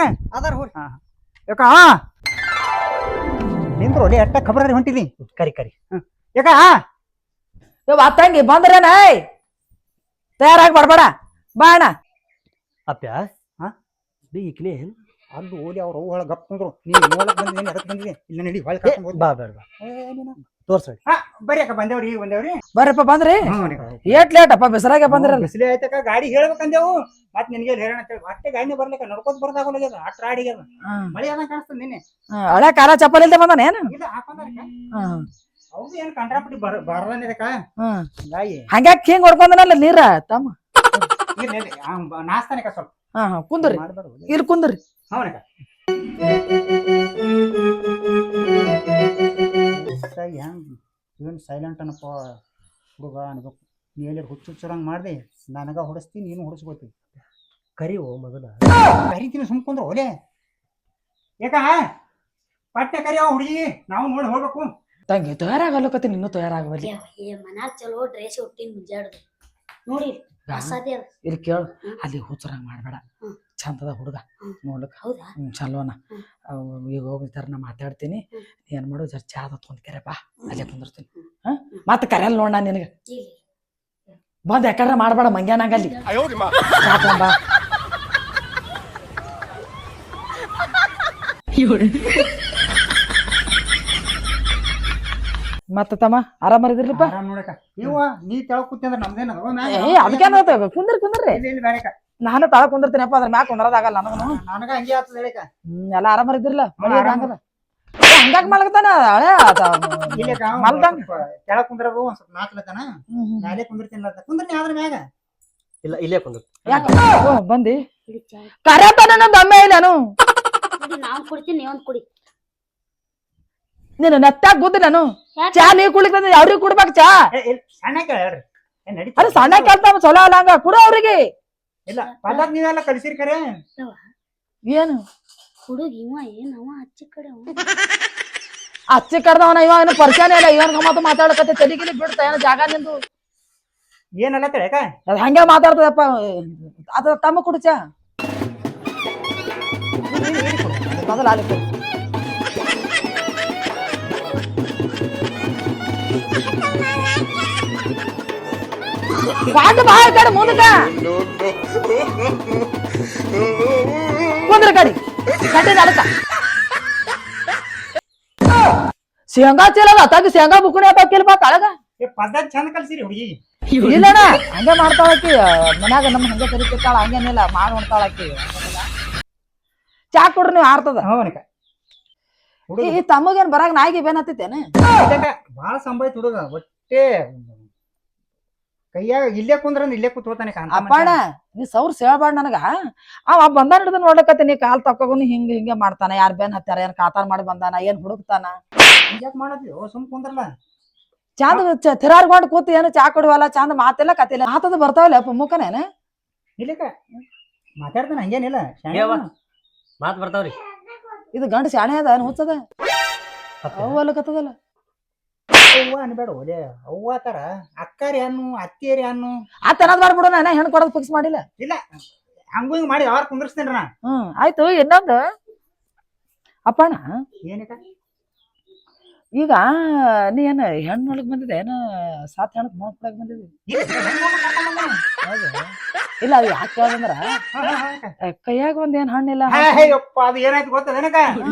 ಯಾಕ ನಿಂದ್ರು ಒಳ್ಳೆ ಎಟ್ಟ ಖಬರ ಹೊಂಟಿದಿ ಕರಿ ಕರಿ ಯಾಕ ತಂಗಿ ಬಂದ್ರೇನ ತಯಾರಾಗಿ ಬಡ್ಬೇಡ ಬಾ ಅಣ್ಣ ಅಪ್ಪ್ಯ ಈಕ್ಲಿ ಅಲ್ಲಿ ಓಲಿ ಅವ್ರು ಒಳಗ ಗಪ್ ಕುಂದ್ರು ನೀ ನೋಡಕ್ ಬಂದಿದ್ದೀನಿ ಅದಕ್ಕೆ ಬಂದಿದ್ದೀನಿ ಇಲ್ಲ ನಡಿ ಹೊಳ್ ಬಾ ಬೇಡ ಬಾ ತೋರ್ಸ ಬರ್ರಿ ಅಕ್ಕ ಬಂದೇವ್ರಿ ಈಗ ಬಂದೇವ್ರಿ ಬರ್ರಪ್ಪ ಬಂದ್ರಿ ಏಟ್ ಲೇಟ್ ಅಪ್ಪ ಬಿಸರಾಗೆ ಬಂದ್ರಲ್ಲ ಬಿಸಿಲಿ ಆಯ್ತಕ್ಕ ಗಾಡಿ ಹೇಳ್ಬೇಕಂದೇವು ಮತ್ ನಿನ್ಗೆ ಹೇಳೋಣ ಅಂತೇಳಿ ಮತ್ತೆ ಗಾಡಿನೇ ಬರ್ಲಿಕ್ಕ ನಡ್ಕೋತ ಬರ್ದಾಗಲ್ಲ ಅಟ್ರ ಆಡಿಗ್ಯದ ಮಳಿ ಅದ ಕಾಣಿಸ್ತದ ನಿನ್ನೆ ಹಳೆ ಕಾಲ ಚಪ್ಪಲ್ ಇಲ್ದೆ ಬಂದಾನ ಏನು ಇಲ್ಲ ಹಾಕೊಂಡಾರಕ್ಕ ಅವ್ರು ಏನ್ ಕಂಡ್ರಾಪಟ್ಟಿ ಬರದಕ್ಕ ಗಾಯಿ ಹಂಗ್ಯಾಕ್ ಹಿಂಗ್ ಹೊಡ್ಕೊಂಡನಲ್ಲ ನೀರ ತಮ್ಮ ನಾಸ್ತಾನಕ್ಕ ಸ್ವಲ್ಪ ಕುಂದ್ರಿ ಇಲ್ಲಿ ಕುಂದ್ರಿ ಹೌನಕ್ಕ ಏನು ಸೈಲೆಂಟ್ ಅನ್ನಪ್ಪ ಹುಡುಗ ಅನ್ಬೇಕು ನೀ ಎಲ್ಲಿ ಹುಚ್ಚುಚ್ಚರಂಗ್ ಮಾಡ್ದೆ ನನಗ ಹೊಡಿಸ್ತೀನಿ ನೀನು ಹೊಡಿಸ್ಕೋತಿ ಕರಿವು ಮೊದಲ ಕರಿತೀನಿ ಸುಮ್ಕೊಂಡ್ರು ಒಲೆ ಯಾಕ ಪಟ್ಟೆ ಕರಿ ಹುಡುಗಿ ನಾವು ನೋಡಿ ಹೋಗ್ಬೇಕು ತಂಗಿ ತಯಾರಾಗಲ್ಲಕತ್ತೀನಿ ಇನ್ನೂ ತಯಾರಾಗಬಲ್ಲಿ ಮನ್ಯಾಗ ಚಲೋ ಡ್ರೆಸ್ ಹುಟ್ಟಿನ ಮುಂಜಾಡ್ದು ನೋಡಿ ಇಲ್ಲಿ ಕೇಳು ಅಲ್ಲಿ ಹುಚ್ಚರಂಗ್ ಮಾಡ್ಬೇಡ ಚಂದದ ಹುಡುಗ ನೋಡ್ಲಿಕ್ಕ ಚಲೋನ ಈಗ ಹೋಗಿರ್ತಾರ ನಾ ಮಾತಾಡ್ತೀನಿ ಏನ್ ಮಾಡು ಜರ ಚಾದ ತೊಂದ್ ಕೆರೆ ಬಾ ಅಲ್ಲೇ ಕುಂದಿರ್ತೀನಿ ಮತ್ತೆ ಕರೆಯಲ್ ನೋಡ್ ನಾ ನಿನಗೆ ಬಂದ್ ಯಾಕಂದ್ರೆ ಮಾಡ್ಬೇಡ ಮಂಗ್ಯಾನಾಗಲ್ಲಿ ಚಾ ತೊಂಬಾ ಮತ್ತ ತಮ್ಮ ಆರಾಮರಿದ್ರಲ್ಪ ನೋಡಕ ನೀವ ನೀ ತೆಳಗ್ ಕೂತಿ ಅಂದ್ರೆ ನಮ್ದೇನ ಅದಕ್ಕೇನ ಕುಂದ್ರಿ ನಾನು ತಳ ಕುಂದಿರ್ತೀನಪ್ಪ ಅದ್ರ ಮ್ಯಾಗ ಕುಂದ್ರದಾಗಲ್ಲ ನನಗೂ ನನಗ ಹಂಗೆ ಆಗ್ತದ ಹೇಳಿಕ ಎಲ್ಲ ಆರಾಮರಿದ್ರಲ್ಲ ಹಂಗಾಗ ಮಲಗ್ತಾನ ಹಳೆ ಮಲ್ದಂಗ ತೆಳಗ್ ಕುಂದ್ರದು ಒಂದ್ ಸ್ವಲ್ಪ ನಾಚ್ಲತನ ಮ್ಯಾಲೆ ಕುಂದಿರ್ತೀನಿ ಕುಂದ್ರಿ ಆದ್ರ ಮ್ಯಾಗ ಇಲ್ಲ ಇಲ್ಲೇ ಕುಂದ್ರ ಯಾಕ ಬಂದಿ ಕರೆತಾನ ದಮ್ಮೆ ಇಲ್ಲನು ನಾವ್ ಕುಡಿತೀನಿ ನೀವೊಂದ್ ಕುಡಿ ನೀನು ನೆತ್ತಾಗ ಗುದ್ದಿ ನಾನು ಚಾ ನೀ ಕುಡಿತ ಅವ್ರಿಗೆ ಕುಡ್ಬೇಕ ಚಾ ಸಣ್ಣ ಹೇಳ್ರಿ ನಡಿ ಅರೆ ಸಣ್ಣ ಕೇಳ್ತಾವ ಚಲೋ ಅಲ್ಲ ಹಂಗ ಕುಡ ಅವ್ರಿಗೆ ಇಲ್ಲ ಪದಾರ್ಥ ನೀವೆಲ್ಲ ಕಲಿಸಿರಿ ಕರೆ ಏನು ಹುಡುಗ ಇವ ಏನವ ಅಚ್ಚ ಕಡೆ ಅಚ್ಚಿ ಕರ್ದವನ ಇವ ಏನು ಪರಿಚಯನೇ ಇಲ್ಲ ಇವನ್ ಗಮ್ಮತ್ತು ಮಾತಾಡಕತ್ತೆ ತಲೆಗಿಲಿ ಬಿಡ್ತಾ ಏನೋ ಜಾಗ ನಿಂದು ಏನಲ್ಲ ತಿಳಕ ಅದ್ ಹಂಗೆ ಮಾತಾಡ್ತದಪ್ಪ ಅದ ತಮ್ಮ ಕುಡಿಚ ಮೊದಲ ಅಲ್ಲಿ ಕುಂದ್ರು. ಕಾಟ ಬಾ ಈ ಕಡೆ ಮುಂದಕ್ಕ ಕುಂದ್ರ ಕಡಿ ಕಟ್ಟಿದ ಅದಕ್ಕ ಶೇಂಗಾ ಚೀಲಲ್ಲ ತಗಿ ಶೇಂಗಾ ಬುಕ್ಕಣಿ ಹಾಕಿಲ್ಬಾ ತಳಗ ಪದ್ಧತಿ ಚಂದ ಕಲ್ಸಿರಿ ಹುಡುಗಿ ಇಲ್ಲಣ್ಣ ಹಂಗೆ ಮಾಡ್ತಾಳಕಿ ಮನ್ಯಾಗ ನಮ್ ಹಂಗೆ ಕರಿತಿರ್ತಾಳ ಹಂಗೇನಿಲ್ಲ ಮಾಡಿ ಹೊಣ್ತಾಳಕಿ ಚಾ ಕೊಡ್ರಿ ನೀವು ಆರ್ತದ ಹೌನಕ ಈ ತಮ್ಮಗೇನ್ ಬರಾಗ ನಾಯಿಗೆ ಬೇನ್ ಹತ್ತೈತೇನ ಬಾಳ ಸಂಭಾಯ್ತು ಹುಡುಗ ಒಟ್ಟೆ ಕೈಯಾಗ ಇಲ್ಲೇ ಕುಂದ್ರ ಇಲ್ಲೇ ಕೂತ್ಕೋತಾನೆ ಅಪ್ಪಣ್ಣ ನೀ ಸೌರ್ ಸೇಳ್ಬಾರ್ದ ನನಗ ಅವ ಬಂದ ಹಿಡಿದು ನೋಡ್ಲಕತ್ತೀನಿ ಕಾಲ್ ತಕ್ಕೋನು ಹಿಂಗ ಹಿಂಗೆ ಮಾಡ್ತಾನ ಯಾರ್ ಬೇನ್ ಹತ್ತಾರ ಏನ್ ಕಾತಾರ ಮಾಡಿ ಬಂದಾನ ಏನ್ ಹುಡುಕ್ತಾನ ಯಾಕೆ ಮಾಡತ್ತೀವಿ ಸುಮ್ ಕುಂದ್ರಲ್ಲ ಚಂದ ತಿರಾರ್ಗೊಂಡ್ ಕೂತ್ ಏನು ಚಾ ಕುಡಿವಲ್ಲ ಚಂದ ಮಾತಿಲ್ಲ ಕತಿಲ್ಲ ಮಾತದ ಬರ್ತಾವಲ್ಲ ಅಪ್ಪ ಮುಖನೇನ ಇಲ್ಲಕ ಮಾತಾಡ್ತಾನ ಹಂಗೇನಿಲ್ಲ ಏವ? ಮಾತ್ ಬರ್ತಾವ್ರಿ ಇದು ಗಂಡ ಶಾಣೆ ಅದ ಹುಚ್ಚದ ಅವಲ್ಲಕತ್ತದಲ್ಲ ಅವ್ವ ಅನ್ಬೇಡ ಒಲೆ ಅವ್ವ ತರ ಅಕ್ಕಾರಿ ಅನ್ನು ಅತ್ತಿಯರಿ ಅನ್ನು ಆತನದ್ ಮಾಡ್ಬಿಡು ನಾನು ಹೆಣ್ಣು ಕೊಡೋದು ಫಿಕ್ಸ್ ಮಾಡಿಲ್ಲ ಇಲ್ಲ ಹಂಗೂ ಹಿಂಗ್ ಮಾಡಿ ಯಾರು ಕುಂದ್ರಸ್ತೇನ್ರ ನಾ ಆಯ್ತು ಇನ್ನೊಂದು ಅಪ್ಪಣ್ಣ ಏನಕ್ಕ ಈಗ ನೀ ಏನ ಹೆಣ್ಣೊಳಗ್ ಬಂದಿದೆ ಏನ ಸಾತ್ ಹೆಣ್ಣಕ್ ನೋಡ್ಕೊಳಕ್ ಬಂದಿದ್ದಿ ಹೌದು ಇಲ್ಲ ಅದು ಯಾಕೆ ಕೇಳಂದ್ರ ಕೈಯಾಗ ಒಂದ್ ಏನ್ ಹಣ್ಣಿಲ್ಲ ಯಪ್ಪ ಅದು ಏನಾಯ್ತು ಗೊತ್ತದೇನಕ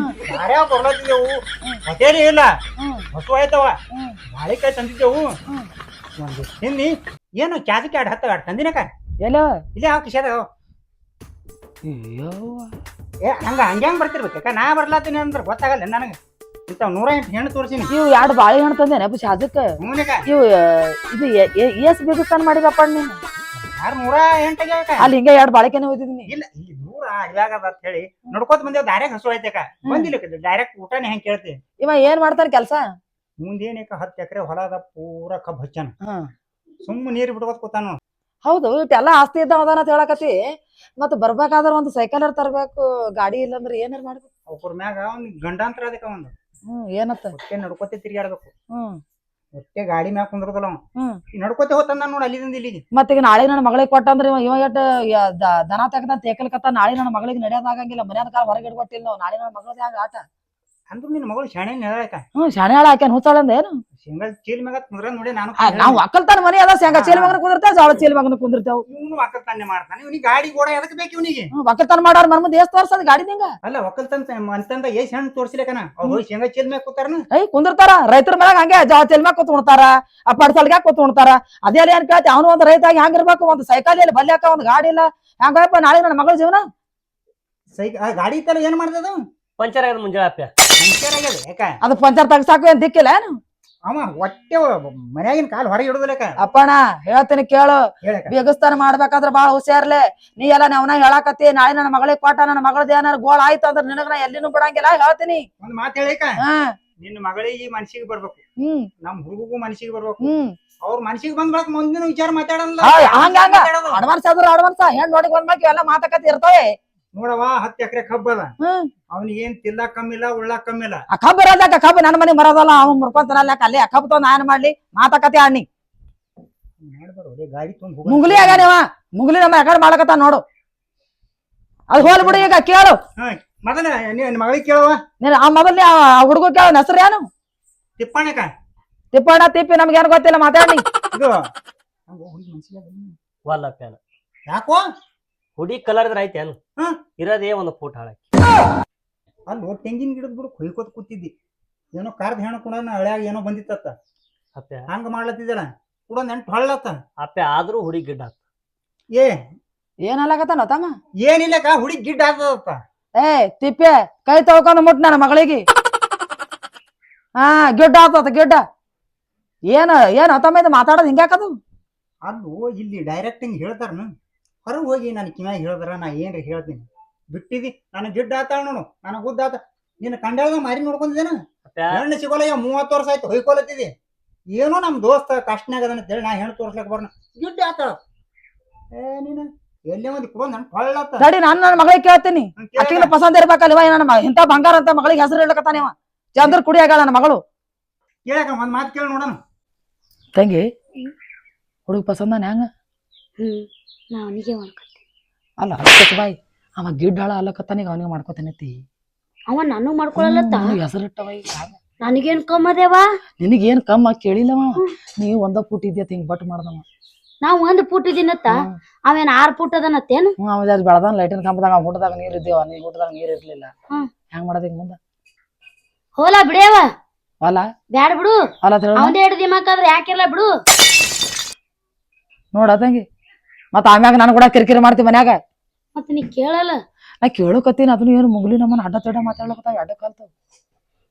ಯಾರ್ಯಾವ ಕೊಡ್ಲತ್ತಿದ್ದೆವು ಹೊಟ್ಟೇಲಿ ಇಲ್ಲ ಹಸು ಆಯ್ತವ ಬಾಳಿಕಾಯಿ ತಂದಿದ್ದೆವು ಒಂದು ತಿನ್ನಿ ಏನು ಕ್ಯಾಸಕ್ಕೆ ಎರಡು ಹತ್ತ ತಂದಿನಕ ಎಲ್ಲೋ ಇಲ್ಲೇ ಯಾವ ಕಿಶಾದ ಏ ಹಂಗ ಬರ್ತಿರ್ಬೇಕ ನಾ ಬರ್ಲಾತೀನಿ ಅಂದ್ರೆ ಗೊತ್ತಾಗಲ್ಲ ನನಗೆ ಇಂತ 108 ಹೆಣ್ಣು ತೋರ್ಸಿನಿ ಇವು ಎರಡು ಬಾಳೆಹಣ್ಣು ತಂದೇನೆ ಶಾಜಕ್ಕ ಹ್ಞೂನಕ ಇವು ಇದು ಎಸ್ ಬಿಗುಸ್ತಾನ ಮಾಡಿದಪ್ಪ ನೀನು ಯಾರು 108 ಅಲ್ಲಿ ಹಿಂಗೆ ಎರಡು ಬಾಳೆಕೆನೆ ಓದಿದೀನಿ ಇಲ್ಲ ಇಲ್ಲಿ ದೂರ ಇವಾಗ ಅಂತ ಹೇಳಿ ನೋಡ್ಕೋತ ಬಂದೇವ್ ಡೈರೆಕ್ಟ್ ಹಸು ಐತಕ ಬಂದಿಲ್ಲ ಡೈರೆಕ್ಟ್ ಊಟನೇ ಹೆಂಗ್ ಕೇಳ್ತಿ ಇವ ಏನ್ ಮಾಡ್ತಾರ ಕೆಲ್ಸ ಮುಂದೇನಕ 10 ಎಕರೆ ಹೊಲದ ಪೂರ ಕಬ್ಬ್ ಹಚ್ಚನ ಸುಮ್ಮ ನೀರ್ ಬಿಡ್ಕೋತ ಕೂತಾನು ಹೌದು ಇಟ್ಟೆಲ್ಲ ಆಸ್ತಿ ಇದ್ದಾವ ಅದಾನ ಅಂತ ಹೇಳಕತಿ ಮತ್ ಬರ್ಬೇಕಾದ್ರ ಒಂದು ಸೈಕಲ್ ತರ್ಬೇಕು ಗಾಡಿ ಇಲ್ಲಂದ್ರ ಏನಾರ ಮಾಡ್ಬೇಕು ಅವ್ರ ಮ್ಯಾಗ ಅವ್ನ ಗಂಡಾಂತರ ಅದಕ್ಕ ಒಂದು ಏನತ್ತ ಹೊಟ್ಟೆ ನಡ್ಕೋತೆ ತಿರ್ಗಾಡ್ಬೇಕು ಹ್ಮ್ ಹೊಟ್ಟೆ ಗಾಡಿ ಮ್ಯಾಗ ಕುಂದ್ರದಲ್ಲ ನಡ್ಕೋತೆ ಹೋತಂದ ನೋಡ್ ಅಲ್ಲಿಂದ ಇಲ್ಲಿಗೆ ಮತ್ತೀಗ ನಾಳೆ ನನ್ನ ಮಗಳಿಗೆ ಕೊಟ್ಟಂದ್ರ ಇವ ಎಟ್ ದನ ತೆಗ್ದ ತೇಕಲ್ಕತ್ತ ನಾಳೆ ನನ್ನ ಮಗಳಿಗೆ ನಡೆಯೋದಾಗಂಗಿಲ್ಲ ಮನ್ಯಾದ ಕಾಲ ಹೊರಗೆ ಇಡ್ಕೊಟ್ಟಿಲ್ಲ ನಾವು ನಾಳೆ ನನ್ನ ಮಗಳದ ಹಂಗ ಆಟ ಅಂದ್ರ ನಿನ್ನ ಮಗಳು ಶಾಣೆ ಹೇಳಕ ಶಾಣೆ ಹಾಳ ಹಾಕ್ಯಾನ ಹುಚ್ಚಾಳಂದ ಏನು ಸಿಂಗಲ್ ಚೀಲ್ ಮ್ಯಾಗ ಕುಂದ್ರ ನೋಡಿ ನಾನು ನಾವ್ ಒಕ್ಕಲ್ತಾನ ಮನಿ ಅದ ಶೇಂಗಾ ಚೀಲ ಮಗನ ಕುಂದಿರ್ತೇವ್ ಜೋಳ ಚೀಲ ಮಗನ ಕುಂದಿರ್ತೇವ್ ಇವನು ಒಕ್ಕಲ್ತಾನೆ ಮಾಡ್ತಾನೆ ಇವನಿಗೆ ಗಾಡಿ ಗೋಡ ಎದಕ್ ಬೇಕು ಇವನಿಗೆ ಒಕ್ಕಲ್ತಾನ ಮಾಡೋರ್ ಮನ್ ಮುಂದೆ ಎಷ್ಟ್ ತೋರ್ಸದ್ ಗಾಡಿ ನಿಂಗ ಅಲ್ಲ ಒಕ್ಕಲ್ತನ ಅಂತಂದ ಎಷ್ಟ್ ಹೆಣ್ಣು ತೋರ್ಸಿಲಕನ ಅವ್ರು ಹೋಗಿ ಶೇಂಗಾ ಚೀಲ್ ಮ್ಯಾಗ ಕೂತಾರನ ಐ ಕುಂದಿರ್ತಾರ ರೈತರ ಮ್ಯಾಗ ಹಂಗೆ ಜೋಳ ಚೀಲ ಮ್ಯಾಗ ಕೂತ್ ಉಣ್ತಾರ ಆ ಪಡ್ಸಲ್ಗ್ಯಾಗ ಕೂತ್ ಉಣ್ತಾರ ಅದೇ ಏನ್ ಕೇಳ್ತಿ ಅವನು ಒಂದ್ ರೈತ ಆಗಿ ಹಂಗಿರ್ಬೇಕು ಒಂದ್ ಸೈಕಲ್ ಇಲ್ಲಿ ಬಲ್ಯಾಕ ಒಂದ್ ಗಾಡಿ ಇಲ್ಲ ಹಂಗಪ್ಪ ನಾಳೆ ನನ್ನ ಮಗಳ ಜೀವನ ಗಾಡಿ ಇತ್ತಲ್ಲ ಏನ್ ಮಾಡ್ತದ ಪಂಚರ್ ಆಗ್ಯದ ಮುಂಜಾನೆ ಅಪ್ಪ ಯಾಕ ಅದು ಪಂಚರ್ ತಗ್ಸಾಕು ಏನ್ ದಿಕ್ಕಿಲ್ಲ ಏನು ಅವ ಹೊಟ್ಟೆ ಮನ್ಯಾಗಿನ ಕಾಲ್ ಹೊರಗೆ ಹಿಡುದಿಲ್ಲಕ ಅಪ್ಪಣ ಹೇಳ್ತೀನಿ ಕೇಳು ಹೇಳಕ ಬಿಗಸ್ತಾನ ಮಾಡ್ಬೇಕಾದ್ರ ಬಾಳ ಹುಷಾರ್ಲೆ ನೀ ಎಲ್ಲ ನಾವ್ನ ಹೇಳಾಕತ್ತಿ ನಾಳೆ ನನ್ನ ಮಗಳಿಗೆ ಕೊಟ್ಟ ನನ್ನ ಮಗಳದ ಏನಾರ ಗೋಳ ಆಯ್ತು ಅಂದ್ರ ನಿನಗ ನಾ ಎಲ್ಲಿನೂ ಬಿಡಂಗಿಲ್ಲ ಹೇಳ್ತೀನಿ ಒಂದ್ ಮಾತ್ ಹೇಳಿಕ ಹಾ ನಿನ್ನ ಮಗಳಿಗೆ ಮನ್ಸಿಗೆ ಬರ್ಬೇಕು ಹ್ಮ್ ನಮ್ ಹುಡುಗಗೂ ಮನ್ಸಿಗೆ ಬರ್ಬೇಕು ಹ್ಮ್ ಅವ್ರ ಮನ್ಸಿಗೆ ಬಂದ್ ಬಳಕ ಮುಂದಿನ ವಿಚಾರ ಮಾತಾಡಲ್ಲ ಹಂಗ ಅಡ್ವಾನ್ಸ್ ಆದ್ರ ಅಡ್ವಾನ್ಸ್ ಹೆಣ್ ನೋಡಿ ಬಂದ್ಮ್ಯಾಕ ಎಲ್ಲ ಮಾತಕತಿ ಇರ್ತಾವೆ ನೋಡವ 10 ಎಕರೆ ಕಬ್ಬ ಅದ ಹ್ಮ್ ಅವ್ನಿಗೆ ಏನ್ ತಿಲ್ಲಕ್ ಕಮ್ಮಿಲ್ಲ ಉಳ್ಳಾಕ್ ಕಮ್ಮಿಲ್ಲ ಆ ಕಬ್ಬ ಇರೋದಾಗ ಕಬ್ಬು ನನ್ನ ಮನೆ ಬರೋದಲ್ಲ ಅವ್ ಮುರ್ಕೊಂತಾನ ಅಲ್ಲಿ ಆ ಕಬ್ಬು ತಗೊಂಡ್ ನಾನ್ ಮಾಡ್ಲಿ ಮಾತಕತಿ ಆಡ್ನಿ ಮಾಡ್ಬಾರ್ದು ಗಾಡಿ ತೊಂದ್ ಮುಂಗ್ಲಿ ಆಗ ನೀವ ಮುಂಗ್ಲಿ ನಮ್ಮ ಯಾಕಡೆ ಮಾಡಕತ್ತ ನೋಡು ಅದ್ ಹೋಲ್ ಬಿಡು ಈಗ ಕೇಳು ಮೊದಲ ನಿನ್ ಮಗಳಿಗೆ ಕೇಳವ ನೀನ್ ಆ ಮೊದಲೇ ಆ ಹುಡುಗ ಕೇಳು ಹೆಸರು ಏನು ತಿಪ್ಪಣ್ಣಕ ತಿಪ್ಪಣ್ಣ ತಿಪ್ಪಿ ನಮ್ಗೆ ಏನು ಗೊತ್ತಿಲ್ಲ ಮಾತಾಡ್ನಿ ಇದು ವಲ್ಲಪ್ಪ ಯಾಕೋ ಹುಡಿ ಕಲರ್ ಇದ್ರ ಐತೇನು ಹ್ಮ್. ಇರೋದೇ ಒಂದು ಫೂಟ್ ಹಾಳಾಕಿ ಅಲ್ಲಿ ತೆಂಗಿನ ಗಿಡದ ಬಿಡು ಕೊಯ್ಕೋತ್ ಕೂತಿದ್ದಿ ಏನೋ ಕಾರ್ದ ಹೆಣ್ಣು ಕೂಡ ಹಳ್ಯಾಗ ಏನೋ ಬಂದಿತ್ತ ಅಪ್ಪ ಹಂಗ ಮಾಡ್ಲತ್ತಿದ್ದಲ್ಲ ಕೂಡ ನೆಂಟು ಹೊಳ್ಳತ್ತ ಅಪ್ಪ ಆದ್ರೂ ಹುಡಿ ಗಿಡ್ಡ ಆತ ಏ ಏನಲ್ಲಕತ್ತಾನ ತಮ್ಮ ಏನಿಲ್ಲಕ ಹುಡುಗಿ ಗಿಡ್ಡ ಆಗ್ತದತ್ತ ಏ ತಿಪ್ಪೆ ಕೈ ತೊಳ್ಕೊಂಡ್ ಮುಟ್ ನನ್ನ ಮಗಳಿಗೆ ಹಾ ಗಿಡ್ಡ ಆತದ ಗಿಡ್ಡ ಏನ್ ತಮ್ಮ ಇದು ಮಾತಾಡೋದು ಹಿಂಗ್ಯಾಕದು ಅಲ್ಲೂ ಇಲ್ಲಿ ಡೈರೆಕ್ಟ್ ಹಿಂಗ್ ಹೇಳ್ತಾರನ ಹೊರಗೆ ಹೋಗಿ ನಾನು ಕಿವ್ಯಾಗ ಹೇಳಿದ್ರ ನಾ ಏನ್ರಿ ಹೇಳ್ತೀನಿ ಬಿಟ್ಟಿದಿ ನನಗೆ ಗಿಡ್ಡ ಆತಾಳ ನೋಡು ನನಗೆ ಗುದ್ದ ಆತ ನಿನ್ನ ಕಂಡಾಗ ಮಾರಿ ನೋಡ್ಕೊಂಡಿದ್ದೇನ ಹೆಣ್ಣು ಸಿಗೋಲ್ಲ 30 ವರ್ಷ ಆಯ್ತು ಹೊಯ್ಕೊಲತ್ತಿದಿ ಏನೋ ನಮ್ ದೋಸ್ತ ಕಷ್ಟನಾಗ ಅದನ್ನ ಹೇಳಿ ನಾ ಹೆಣ್ಣು ತೋರ್ಸ್ಲಕ್ ಬರ್ನ ಗಿಡ್ಡ ಆತಾಳ ನೀನು ಎಲ್ಲೇ ಒಂದು ಕೂಡ ನನ್ ಹೊಳ್ಳತ್ತ ತಡಿ ನಾನು ನನ್ನ ಮಗಳಿಗೆ ಕೇಳ್ತೀನಿ ಅಕ್ಕಿನ ಪಸಂದ್ ಇರ್ಬೇಕಲ್ವ ನನ್ನ ಇಂತ ಬಂಗಾರ ಅಂತ ಮಗಳಿಗೆ ಹೆಸರು ಇಡ್ಲಕತ್ತಾನ ಇವ ಚಂದ್ರ ಕುಡಿಯಾಗ ನನ್ನ ಮಗಳು ಕೇಳಕ ಒಂದ್ ಮಾತು ಕೇಳಿ ನೋಡೋಣ ತಂಗಿ ಹುಡುಗ ಪಸಂದಾನ ಹೆಂಗ ನಾ ಅವನಿಗೆ ಮಾಡ್ಕೊತೀನಿ ಅಲ್ಲ ಬಾಯ್ ಅವ ಗಿಡ್ಡಾಳ ಅಲ್ಲಕತ್ತಾನೀಗ ಅವನಿಗೆ ಮಾಡ್ಕೊತಾನೈತಿ ಅವ ನಾನು ಮಾಡ್ಕೊಳಲ್ಲತ್ತ ಹೆಸರಿಟ್ಟವ ಈಗ ನನಗೇನ್ ಕಮ್ಮದೇವ ನಿನಗೇನ್ ಕಮ್ಮ ಕೇಳಿಲ್ಲವ ನೀ ಒಂದ ಫುಟ್ ಇದ್ಯಾ ಹಿಂಗ್ ಬಟ್ ಮಾಡ್ದವ ನಾವ್ 1 ಫುಟ್ ಇದೀನತ್ತ ಅವೇನ್ 6 ಫುಟ್ ಅದನತ್ತೇನು ಅವ ಬೆಳದಾನ ಲೈಟಿನ ಕಂಬದಾಗ ಹುಟ್ಟದಾಗ ನೀರ್ ಇದ್ದೇವ ನೀ ಹುಟ್ಟದಾಗ ನೀರ್ ಇರ್ಲಿಲ್ಲ ಹ್ಮ್. ಹೆಂಗ್ ಮಾಡದ ಈಗ ಮುಂದ ಹೋಲ ಬಿಡೇವ ಹೊಲ ಬ್ಯಾಡ ಬಿಡು ಹೊಲ ತಿಳ ಅವಂದೇ 2 ದಿಮಾಕಾದ್ರೆ ಯಾಕಿರ್ಲ ಬಿಡು ನೋಡದಂಗಿ ಮತ್ತ ಆಮ್ಯಾಗ ನಾನು ಕೂಡ ಕಿರಿಕಿರಿ ಮಾಡ್ತಿ ಮನ್ಯಾಗ ಮತ್ ನೀ ಕೇಳಲ್ಲ ನಾ ಕೇಳಕತ್ತೀನಿ ಅದನ್ನ ಏನು ಮುಗ್ಲಿ ನಮ್ಮನ್ನ ಅಡ್ಡ ತಡ ಮಾತಾಡ್ಲಕತ್ತಾವ ಅಡ್ಡ ಕಲ್ತ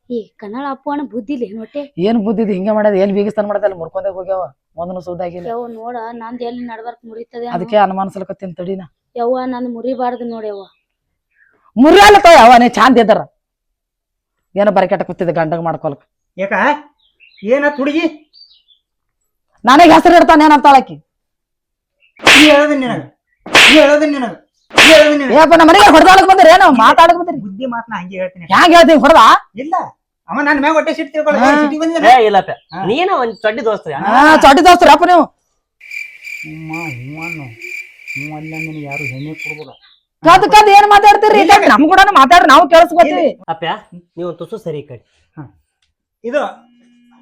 ಈ ಕನ್ನಡ ಅಪ್ಪನ ಬುದ್ಧಿ ಇಲ್ಲ ಹೊಟ್ಟೆ ಏನ್ ಬುದ್ಧಿದ್ ಹಿಂಗೆ ಮಾಡ್ಯದ ಎಲ್ಲಿ ಬೀಗಿಸ್ತಾನ ಮಾಡ್ದ ಅಲ್ಲಿ ಮುರ್ಕೊಂಡೆ ಹೋಗ್ಯಾವ ಒಂದನು ಸುದ್ದಾಗಿಲ್ಲ ಯವ್ವ ನೋಡ ನಂದ್ ಎಲ್ಲಿ ನಡ್ಬರ್ಕ್ ಮುರಿತದೆ ಅದಕ್ಕೆ ಅನುಮಾನಿಸ್ಲಕತ್ತೀನಿ ತಡಿನ ಯವ್ವ ನಾನು ಮುರಿಬಾರ್ದು ನೋಡ್ಯವ್ವ ಮುರ್ಯಾಲತ್ತವ ಯಾವ ನೀ ಚಾಂದ್ ಇದ್ದಾರ ಏನೋ ಬರಕೆಟ್ಟ ಕೂತಿದ್ದೆ ಗಂಡಗ್ ಮಾಡ್ಕೊಳಕ್ ಯಾಕ ಏನತ್ ಹುಡುಗಿ ನನಗೆ ಹೆಸರು ಇಡ್ತಾನೆ ಏನಂತಾಳಕಿ ಹೇಳದ ನಿನಗ ಹೇಳದ ನಿನಗ ಹೇಳದ ನಿನಗ ಏಪ್ಪ ನಮ್ಮ ಮನೆಗೆ ಹೊಡೆದಾಳಕ್ ಬಂದ್ರಿ ಏನೋ ಮಾತಾಡಕ್ ಬಂದ್ರಿ ಬುದ್ಧಿ ಮಾತನ್ನ ಹಂಗೆ ಹೇಳ್ತೀನಿ ಹ್ಯಾಂಗ ಹೇಳ್ತೀನಿ ಹೊಡೆದ ಇಲ್ಲ ಅವ ನನ್ನ ಮ್ಯಾಗ ಹೊಟ್ಟೆ ಸಿಟ್ಟು ತಿಳ್ಕೊಳ್ಳ ಹಾ. ಸಿಟಿ ಬಂದಿಲ್ಲ ಏ ಇಲ್ಲಪ್ಪ ನೀನ ಒಂದ್ ಚಡ್ಡಿ ದೋಸ್ತ ಚೊಟ್ಟಿ ದೋಸ್ತರಪ್ಪ ನೀವು ಅಲ್ಲ ನಿನಗೆ ಯಾರು ಹೆಣ್ಣೆ ಕೊಡ್ಬೋದ ಕದ್ ಏನ್ ಮಾತಾಡ್ತೀರಿ ನಮ್ ಕೂಡ ಮಾತಾಡ್ರಿ ನಾವು ಕೇಳಿಸ್ಕೊತೀವಿ ಅಪ್ಪ ನೀವು ತುಸು ಸರಿ ಈ ಕಡೆ ಇದು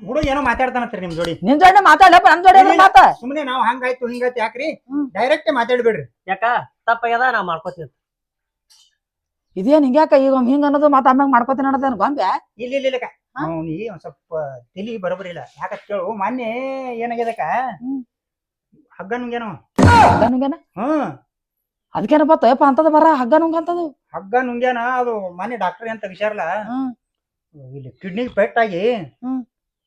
ಹುಡುಗ ಏನೋ ಮಾತಾಡ್ತಾನತ್ರಿ ನಿಮ್ ಜೋಡಿ ನಿನ್ ಜೋಡಿ ಮಾತಾಡ್ಲಪ್ಪ ನನ್ ಜೋಡಿ ಏನ್ ಮಾತ ಸುಮ್ಮನೆ ನಾವು ಹಂಗಾಯ್ತು ಹಿಂಗಾಯ್ತು ಯಾಕ್ರಿ ಹ್ಮ್. ಡೈರೆಕ್ಟ್ ಮಾತಾಡ್ಬೇಡ್ರಿ ಯಾಕ ತಪ್ಪಾಗ್ಯದ ನಾ ಮಾಡ್ಕೋತೀನಿ ಇದೇನ್ ಹಿಂಗ್ಯಾಕ ಈಗ ಹಿಂಗ ಅನ್ನೋದು ಮಾತ ಆಮ್ಯಾಗ ಮಾಡ್ಕೊತೀನಿ ಅನ್ನೋದೇನು ಗೊಂಬೆ ಇಲ್ಲ ಇಲ್ಲ ಇಲ್ಲಕ ಅವ್ನಿಗೆ ಒಂದ್ ಸ್ವಲ್ಪ ತಲಿ ಬರೋಬರಿ ಇಲ್ಲ ಯಾಕತ್ ಕೇಳು ಮೊನ್ನೆ ಏನಾಗ್ಯದಕ್ಕ ಹ್ಮ್. ಹಗ್ಗ ನುಂಗ್ಯಾನವ ಹಗ್ಗ ನುಂಗ್ಯಾನ ಹ್ಮ್ ಅದಕ್ಕೇನಪ್ಪ ತಯಪ್ಪ ಅಂತದ ಬರ ಹಗ್ಗ ನುಂಗಂತದು ಹಗ್ಗ ನುಂಗ್ಯಾನ ಅದು ಮೊನ್ನೆ ಡಾಕ್ಟರ್ ಅಂತ ವಿಚಾರಲ್ಲ ಹ್ಮ್. ಇಲ್ಲಿ ಕಿಡ್ನಿಗೆ ಪೆಟ್ಟಾಗಿ ಹ್ಮ್.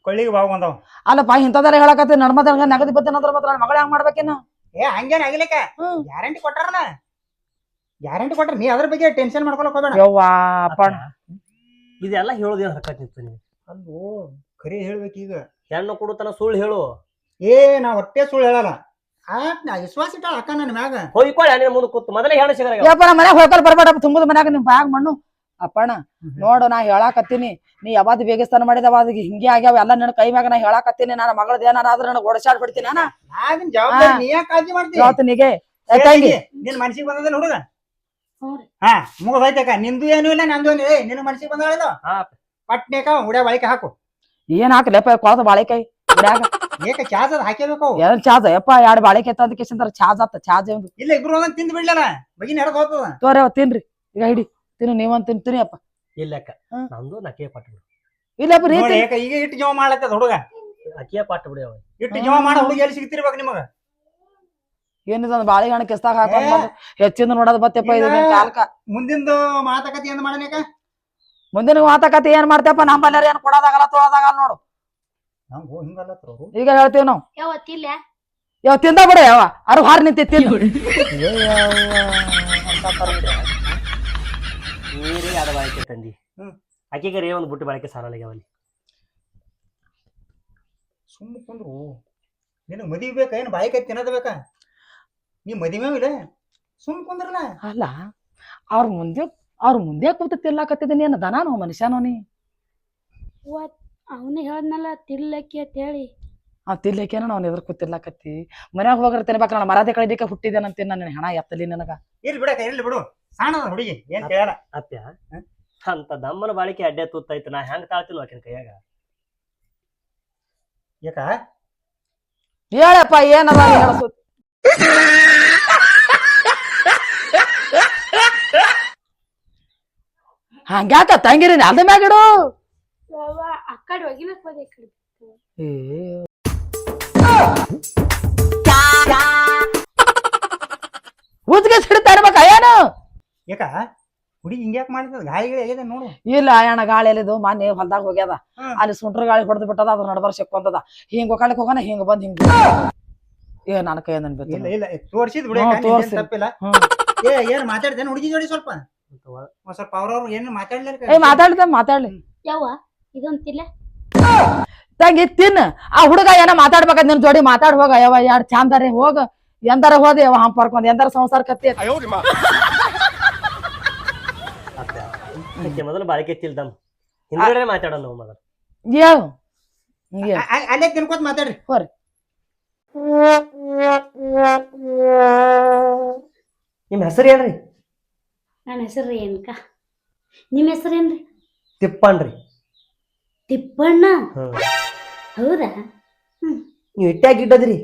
ಕೊಳ್ಳಿಗೆ ಬಾವು ಬಂದವ ಅಲ್ಲಪ್ಪ ಇಂಥದೆಲ್ಲ ಹೇಳಕತ್ತಿ ನಡ್ಮದ ನಗದಿ ಬತ್ತಿ ಅನ್ನೋದ್ರ ಮಾತ್ರ ನನ್ನ ಮಗಳ ಹೆಂಗ್ ಮಾಡ್ಬೇಕೇನ ಏ ಹಂಗೇನ್ ಆಗಿಲ್ಲಕ ಹ್ಮ್. ಗ್ಯಾರಂಟಿ ಕೊಟ್ಟಾರನ ಗ್ಯಾರಂಟಿ ಕೊಟ್ಟಾರ ನೀ ಅದ್ರ ಬಗ್ಗೆ ಟೆನ್ಷನ್ ಮಾಡ್ಕೊಳಕ್ ಹೋಗ್ಬೇಡ ಯವ್ವಾ ಅಪ್ಪ ಇದೆಲ್ಲ ಹೇಳೋದೇನ್ ಹರ್ಕತ್ ನಿಂತು ನೀವು ಅಲ್ಲೋ ಖರೆ ಹೇಳ್ಬೇಕೀಗ ಹೆಣ್ಣು ಕೊಡುತನ ಸುಳ್ಳು ಹೇಳು ಏ ನಾ ಹೊಟ್ಟೆ ಸುಳ್ಳು ಹೇಳಲ್ಲ ನಾ ವಿಶ್ವಾಸ ಇಟ್ಟ ಅಕ್ಕ ನನ್ನ ಮ್ಯಾಗ ಹೋಯ್ಕೊಳ್ಳ ನೀನ್ ಮುಂದೆ ಕೂತು ಮೊದಲೇ ಹೆಣ್ಣು ಸಿಗಲ್ಲ ಯಪ್ಪ ನಮ್ಮ ಮನ್ಯಾಗ ಹೋಗ್ಕಲ್ ಬರ್ಬೇಡಪ್ಪ ತುಂಬದ ಮನ್ಯಾಗ ನಿಮ್ ಬ್ಯಾಗ್ ಮಣ್ಣು ಅಪ್ಪಣ್ಣ ನೋಡು ನಾ ಹೇಳಾಕತ್ತೀನಿ ನೀ ಯಾವತ್ತು ಬೇಗಸ್ತಾನ ಮಾಡಿದವ ಅದಕ್ಕೆ ಹಿಂಗೆ ಆಗ್ಯಾವ ಎಲ್ಲ ನನ್ನ ಕೈ ಮ್ಯಾಗ ನಾ ಹೇಳಾಕತ್ತೀನಿ ನನ್ನ ಮಗಳದ ಏನಾರ ನನಗೆ ಓಡಸಾಡ್ ಬಿಡ್ತೀನಿ ನಾನ ನಾನ್ ಜವಾಬ್ದಾರಿ ನೀ ಯಾಕೆ ಕಾಳಜಿ ಮಾಡ್ತೀನಿ ಇವತ್ತಿನಿಗೆ ನಿನ್ ಮನ್ಸಿಗೆ ಬಂದದ ಹುಡುಗ ಹ್ಞೂರಿ. ಹಾ ಮುಗಿದೈತಕ್ಕ ನಿಂದು ಏನು ಇಲ್ಲ ನಂದು ಏನು ನಿನ್ ಮನ್ಸಿಗೆ ಬಂದಾಳಿಲ್ಲ ಹಾ. ಪಟ್ನೇಕ ಉಡ್ಯಾ ಬಾಳಿಕೆ ಹಾಕು ಏನ್ ಹಾಕ್ಲೆಪ್ಪ ಕೊಳದ ಬಾಳೆಕಾಯಿ ಬಿಡ್ಯಾಗ ಏಕ ಚಾಸ್ ಅದ್ ಹಾಕೇಬೇಕು ಏನ್ ಚಾಜ ಯಪ್ಪ 2 ಬಾಳೆಕಾಯಿ ತಂದ ಕೇಸಂದ್ರ ಚಾಜ್ ಆತ ಚಾಜ್ ಒಂದು ಇಲ್ಲ ಇಬ್ರು ಒಂದೊಂದ್ ತಿಂದು ಬಿಡ್ಲಲ್ಲ ಬಗಿನ ಹಿಡ್ದು ಹೋಗ್ತದ ತೋರಿ ಅವ್ ತಿನ್ರಿ ಈಗ ಹಿಡಿ ತಿನ್ನು ನೀವಂತ ತಿಂತೀನಿ ಅಪ್ಪ ಇಲ್ಲಕ್ಕ ಹ್ಮ್. ನಂದು ನಕಿಯ ಪಾಠ ಬಿಡು ಇಲ್ಲಪ್ಪ ರೀ ನೋಡಿ ಏಕ ಈಗ ಇಟ್ಟು ಜೀವ ಮಾಡ್ಲತ್ತದ ಹುಡುಗ ಅಕ್ಕಿಯ ಪಾಠ ಬಿಡಿ ಅವ ಇಟ್ಟು ಜೀವ ಮಾಡೋ ಹುಡುಗ ಎಲ್ಲಿ ಸಿಗ್ತಿರ್ಬೇಕು ನಿಮಗ ಏನಿದ ಬಾಳೆಹಣ್ಣು ಕೆಸ್ತಾಗ ಹಾಕೊಂಡ್ ಬಂದು ಹೆಚ್ಚಿಂದ ನೋಡೋದ್ ಬತ್ತಪ್ಪ ಇದು ನಿನ್ ಕಾಲ್ಕ ಮುಂದಿಂದು ಮಾತುಕತೆ ಏನ್ ಮಾಡನೇಕ ಮುಂದಿನ ಮಾತಕತೆ ಏನ್ ಮಾಡ್ತೇಪ್ಪ ನಮ್ಮಲ್ಲಾರ ಏನ್ ಕೊಡೋದಾಗಲ್ಲ ತೊಳೋದಾಗಲ್ಲ ನೋಡು ನಂಗು ಹಿಂಗಲ್ಲತ್ರ ಅವ್ರು ಈಗ ಹೇಳ್ತೀವಿ ನಾವು ಯವ್ವ ತಿಲ್ಲ ಯಾವ ತಿಂದ ಬಿಡ ಯಾವ ಅರು ಹಾರ್ ನಿಂತಿ ತಿನ್ನು ನೀರೇ ಅದ ಬಾಳಿಕೆ ತಂದಿ ಹ್ಮ್. ಅಕ್ಕಿಗೆ ರೇ ಒಂದು ಬುಟ್ಟಿ ಬಾಳಿಕೆ ಸಾಲಾಗ್ಯಾವಲ್ಲಿ ಸುಮ್ಮ ಕುಂದ್ರು ನಿನಗ್ ಮದ್ವಿ ಬೇಕಾ ಏನ್ ಬಾಯಿಕಾಯಿ ತಿನ್ನೋದ್ ಬೇಕಾ ನೀ ಮದಿಮೆ ಇಲ್ಲ ಸುಮ್ ಕುಂದ್ರಲ್ಲ ಅಲ್ಲ ಅವ್ರ ಮುಂದೆ ಕೂತು ತಿರ್ಲಾಕತ್ತಿದ್ದೀನಿ ಏನ ದನಾನೋ ಮನುಷ್ಯನೋ ನೀ ಅವನೇ ಹೇಳ್ದ್ನಲ್ಲ ತಿರ್ಲಕ್ಕಿ ಅಂತ ಹೇಳಿ ಆ ತಿರ್ಲಿಕ್ಕೇನ ನಾವು ಎದ್ರ ಕೂತಿರ್ಲಾಕತ್ತಿ ಮನ್ಯಾಗ ಹೋಗ್ರ ತಿನ್ಬೇಕು ನಾನು ಮರಾದೆ ಕಳಿಲಿಕ್ಕೆ ಹುಟ್ಟಿದೇನಂತೀನಿ ನನ್ನ ಹೆಣ ಎತ್ತಲಿ ನನಗ ಇರ್ಲಿ ಬಿಡಕ ಇರ್ಲಿ ಬಿಡು ಸಣ್ಣದ ಹುಡುಗಿ ಏನ್ ಕೇಳ ಅಪ್ಪ್ಯ ಅಂತ ದಮ್ಮನ ಬಾಳಿಕೆ ಅಡ್ಡೆ ತುತ್ತೈತೆ ನಾ ಹೆಂಗ್ ತಾಳ್ತಿಲ್ಲ ಆಕಿನ ಕೈಯಾಗ ಯಾಕ ಹೇಳಪ್ಪ ಏನದ ಹೇಳಸು ಹಂಗ್ಯಾಕ ತಂಗಿರಿ ಅಲ್ದ ಮ್ಯಾಗಿಡು ಆ ಕಡೆ ಒಗಿಲಕ್ ಹೋದೆ ಈ ಕಡೆ ಉದ್ಗೆ ಸಿಡ್ತಾ ಇರ್ಬೇಕ ಏನು ಯಾಕ ಹುಡುಗಿ ಹಿಂಗ್ಯಾಕ್ ಮಾಡಿದ ಗಾಳಿಗಳು ಆಗಿದೆ ನೋಡು ಇಲ್ಲ ಅಣ್ಣ ಗಾಳಿ ಎಲ್ಲಿದು ಮೊನ್ನೆ ಹೊಲ್ದಾಗ ಹೋಗ್ಯದ ಅಲ್ಲಿ ಸುಂಟ್ರ ಗಾಳಿ ಹೊಡೆದ್ ಬಿಟ್ಟದ ಅದ್ರ ನಡ್ಬಾರ ಸಿಕ್ಕೊಂತದ ಹಿಂಗ್ ಒಕಾಳಕ್ ಹೋಗೋಣ ಹಿಂಗ್ ಬಂದ್ ಹಿಂಗ್ ಏ ನನ್ನ ಕೈ ಇಲ್ಲ ಅನ್ಬೇಕು ಇಲ್ಲ ತೋರ್ಸಿದ್ ಬಿಡಿ ಹ್ಮ್, ತೋರ್ಸಿ. ತಪ್ಪಿಲ್ಲ ಹ್ಮ್. ಏನ್ ಮಾತಾಡ್ತೇನೆ ಹುಡುಗಿ ಜೋಡಿ ಸ್ವಲ್ಪ ಒಂದ್ ಸ್ವಲ್ಪ ಅವ್ರವ್ರು ಏನು ಏ ಮಾತಾಡ್ಲಿ ಯವ್ವ ಇದೊಂದ್ ತಿಲ್ಲ ತಂಗಿ ತಿನ್ ಆ ಹುಡುಗ ಏನ ಮಾತಾಡ್ಬೇಕ ನಿನ್ ಜೋಡಿ ಮಾತಾಡ್ ಹೋಗ ಯಾವ ಯಾರು ಚಂದಾರೆ ಹೋಗ ಎಂದಾರ ಹೋದೆ ಯಾವ ಹಂಪರ್ಕೊಂಡ್ ಎಂದಾರ ಸಂಸಾರ ಕತ್ತಿ ಅಪ್ಪ್ಯ ಅಕ್ಕಿ ಮೊದಲು ಬಾಳಿಕೆ ತಿಳ್ದಮ್ ಹಿಂದ್ಗಡೆ ಮಾತಾಡೋಣ ನಾವು ಮೊದಲು ಯಾವ ಅಲ್ಲೇ ತಿನ್ಕೋತ ಮಾತಾಡ್ರಿ ನಿಮ್ ಹೆಸರು ಏನ್ರಿ ನನ್ನ ಹೆಸರು ರೇಣುಕಾ ನಿಮ್ ಹೆಸರೇನ್ರಿ? ತಿಪ್ಪಣ್ರಿ. ತಿಪ್ಪಣ್ಣ. ಹ್ಮ್. ಹೌದಾ? ನೀವ್ ಇಟ್ಟಾಗಿ ಇಟ್ಟದ್ರಿ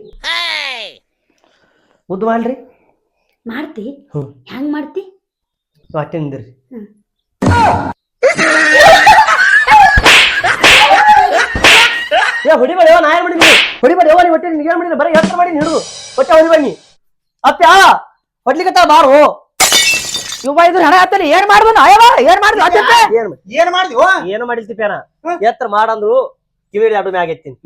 ಮುದ್ದು ಮಾಡ್ರಿ. ಮಾಡ್ತಿ? ಹ್ಮ್. ಹೆಂಗ್ ಮಾಡ್ತಿ? ಅಟ್ಟೆ ನಿಂದ್ರಿ. ಏ ಹೊಡಿಬೇಡ ನಾ ಏನ್ ಮಾಡಿದ್ನಿ? ಹೊಡಿಬೇಡ ಯಾವ ನೀವು ಹೊಟ್ಟೆ ನಿನ್ಗೆ ಏನ್ ಮಾಡಿದ್ರಿ? ಬರೀ ಎತ್ತರ ಮಾಡಿ ಹಿಡಿದು ಹೊಟ್ಟೆ ಹೊಡಿಬಣ್ಣಿ ಅಪ್ಪ ಹೊಡ್ಲಿಕತ್ತ ಬಾರು. ಇವ ಇದು ಹಣ ಆತಲಿ ಏನ್ ಮಾಡ್ದನ ಅಯ್ಯವ ಏನ್ ಮಾಡ್ದು ಅತ್ಯಂತ ಏನ್ ಮಾಡಿದ್ವು? ಏನು ಮಾಡಿದ್ತಿ ಪೇನ? ಎತ್ತರ ಮಾಡಂದ್ರು ಕಿವಿಡಿ ಅಡು ಮ್ಯಾಗ ಎತ್ತೀನಿ.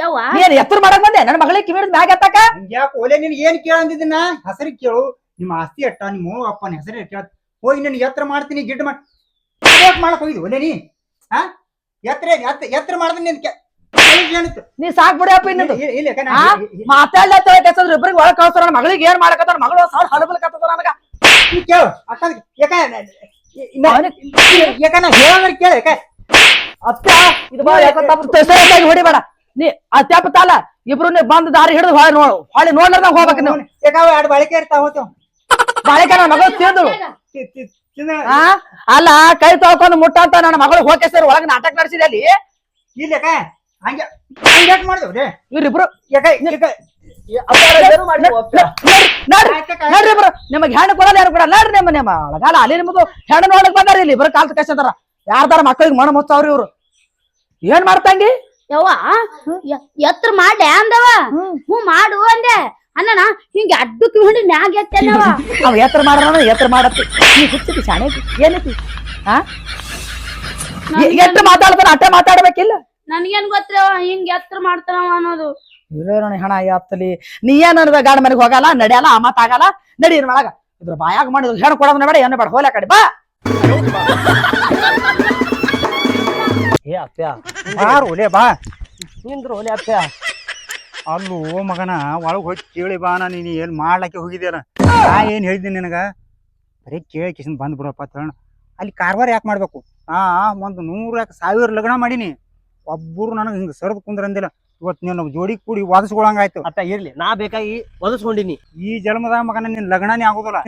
ಯವ್ವ ನೀನ್ ಎತ್ತರ ಮಾಡಕ್ ಬಂದೆ ನನ್ನ ಮಗಳಿಗೆ ಕಿವಿಡ್ ಮ್ಯಾಗ ಎತ್ತಾಕ ಯಾಕೆ ಓಲೆ ನಿನ್ ಏನ್ ಕೇಳಂದಿದ್ದೀನ? ಹೆಸರಿಗೆ ಕೇಳು, ನಿಮ್ಮ ಆಸ್ತಿ ಅಟ್ಟ ನಿಮ್ಮ ಅಪ್ಪನ ಹೆಸರೇ ಕೇಳ. ಹೋಗಿ ನಿನ್ ಎತ್ತರ ಮಾಡ್ತೀನಿ ಗಿಡ್ ಮಾಡಕ್ ಹೋಗಿದ್ವು ಓಲೆ ನೀ? ಹಾ ಎತ್ತರ ಮಾಡ್ತೀನಿ ನೀ ಸಾಕ್ ಬಿಡಪ್ಪ ಇನ್ನದು ಇಲ್ಲ ಮಾತಾಡ್ಲತ್ತ ಇಬ್ರಿಗೆ ಒಳಗ್ ಕಳ್ಸಾರ ನನ್ನ ಮಗಳಿಗೆ ಏನ್ ಮಾಡಕತ್ತಾರ ಮಗಳು ಸಾವಿರ ಹಳಬಲ್ಕತ್ತದ ನನಗ ಕೇಳು ಅಕ್ಕ ಯಾಕಂದ್ರೆ ಹೇಳಂದ್ರೆ ಕೇಳ ಅತ್ತ ಇದು ಬಾ ಯಾಕಂತ ಹೊಡಿಬೇಡ ನೀ ಅತ್ಯಾಪತ್ತಲ್ಲ ಇಬ್ರು ನೀ ಬಂದ್ ದಾರಿ ಹಿಡಿದು ಹೊಳಿ ನೋಡ್ಲಾರ್ದಂಗ ಹೋಗ್ಬೇಕು ನೀವು ಯಾಕಾವ ಎರಡು ಬಾಳಿಕೆ ಇರ್ತಾವ ಬಾಳಿಕೆ ನನ್ನ ಮಗಳು ತಿಂದು ಅಲ್ಲ ಕೈ ತೊಳ್ಕೊಂಡು ಮುಟ್ಟಂತ ನನ್ನ ಮಗಳು ಹೋಗಿ ಸರ್ ಒಳಗ್ ನಾಟಕ ನಡೆಸಿದೆ ಅಲ್ಲಿ ಇಲ್ಲಕ ಹಂಗೆ ಹಂಗ್ಯಾಕ್ ಮಾಡಿದವ್ರಿ ಇವ್ರಿಬ್ರು ನೋಡ್ರಿ ನೋಡ್ರಿ ಇಬ್ರು ನಿಮಗ್ ಹೆಣ್ಣು ಕೊಡಲ್ಲ ಯಾರು ಕೊಡಲ್ಲ ನೋಡ್ರಿ ನಿಮ್ಮ ಒಳಗಾಲ ಅಲ್ಲಿ ನಿಮ್ಮದು ಹೆಣ್ಣು ನೋಡಕ್ ಬಂದಾರ ಇಲ್ಲಿ ಇಬ್ರು ಕಾಲ್ ಕಷ್ಟದಾರ ಯಾರ್ದಾರ ಮಕ್ಕಳಿಗೆ ಮಣ ಮುಚ್ಚವ್ರಿ ಇವ್ರು ಏನ್ ಮಾಡ್ತಂಗಿ ಯವ್ವ ಎತ್ರ ಮಾಡ್ಲೆ ಅಂದವ ಹ್ಞೂ ಮಾಡು ಅಂದೆ ಅಣ್ಣ ಹಿಂಗ ಅಡ್ಡಕ್ಕೆ ಹೊಂಡಿ ಮ್ಯಾಗ ಎತ್ತೇನವ ಅವ್ ಎತ್ರ ಎತ್ರ ಮಾಡತ್ತಿ ನೀ ಹುಚ್ಚಿ ಶಾಣೆ ಏನೈತಿ ಹಾ ಎಷ್ಟು ಮಾತಾಡ್ತಾನ ಅಟ್ಟೆ ಮಾತಾಡ್ಬೇಕಿಲ್ಲ ನನ್ಗೇನ್ ಗೊತ್ತವ ಹಿಂಗ ಎತ್ರ ಮಾಡ್ತಾನವ ಅನ್ನೋದು ಇರೋಣ ಹಣ ಯಾತ್ತಲಿ ನೀ ಏನ್ ಗಾಡಿ ಮನೆಗೆ ಹೋಗಲ್ಲ ನಡಿಯಲ್ಲ ಆ ಮಾತಾಗಲ್ಲ ನಡಿ ಒಳಗ ಇದ್ರ ಬಾಯಾಗ ಮಾಡಿದ್ರು ಹೆಣ್ಣು ಕೊಡೋದನ್ನ ಬೇಡ ಏನು ಬೇಡ ಹೋಲ ಕಡೆ ಬಾ ಏ ಅಪ್ಪ್ಯ ಬಾರು ಓಲೆ ಬಾ ನಿಂದ್ರು ಒಲೆ ಅಪ್ಪ್ಯ. ಅಲ್ಲೂ ಮಗನ ಒಳಗ್ ಹೋಗಿ ಕೇಳಿ ಬಾ ನೀನು ಏನ್ ಮಾಡ್ಲಕ್ಕೆ ಹೋಗಿದ್ಯಾರ ನಾ ಏನ್ ಹೇಳಿದ್ದೀನಿ ನಿನಗ ಬರೀ ಕೇಳಿ ಕಿಶನ್ ಬಂದ್ ಬಿಡಪ್ಪ ಅಂತ ಹೇಳ ಅಲ್ಲಿ ಕಾರ್ಬಾರ್ ಯಾಕೆ ಮಾಡ್ಬೇಕು ಒಂದು 100,000 ಲಗ್ನ ಮಾಡೀನಿ ಒಬ್ಬರು ನನಗೆ ಹಿಂಗ ಸರ್ದ್ ಕುಂದ್ರ ಅಂದಿಲ್ಲ ಇವತ್ತು ನೀನು ಜೋಡಿ ಕೂಡಿ ವಾದಿಸ್ಕೊಳಂಗಾಯ್ತು ಅಪ್ಪ ಇರ್ಲಿ ನಾ ಬೇಕಾಗಿ ಒದಸ್ಕೊಂಡಿನಿ ಈ ಜನ್ಮದ ಮಗನ ನಿನ್ ಲಗ್ನಾನೇ ಆಗುದಿಲ್ಲ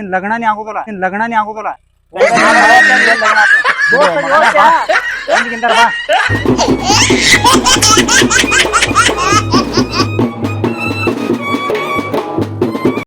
ಬಾ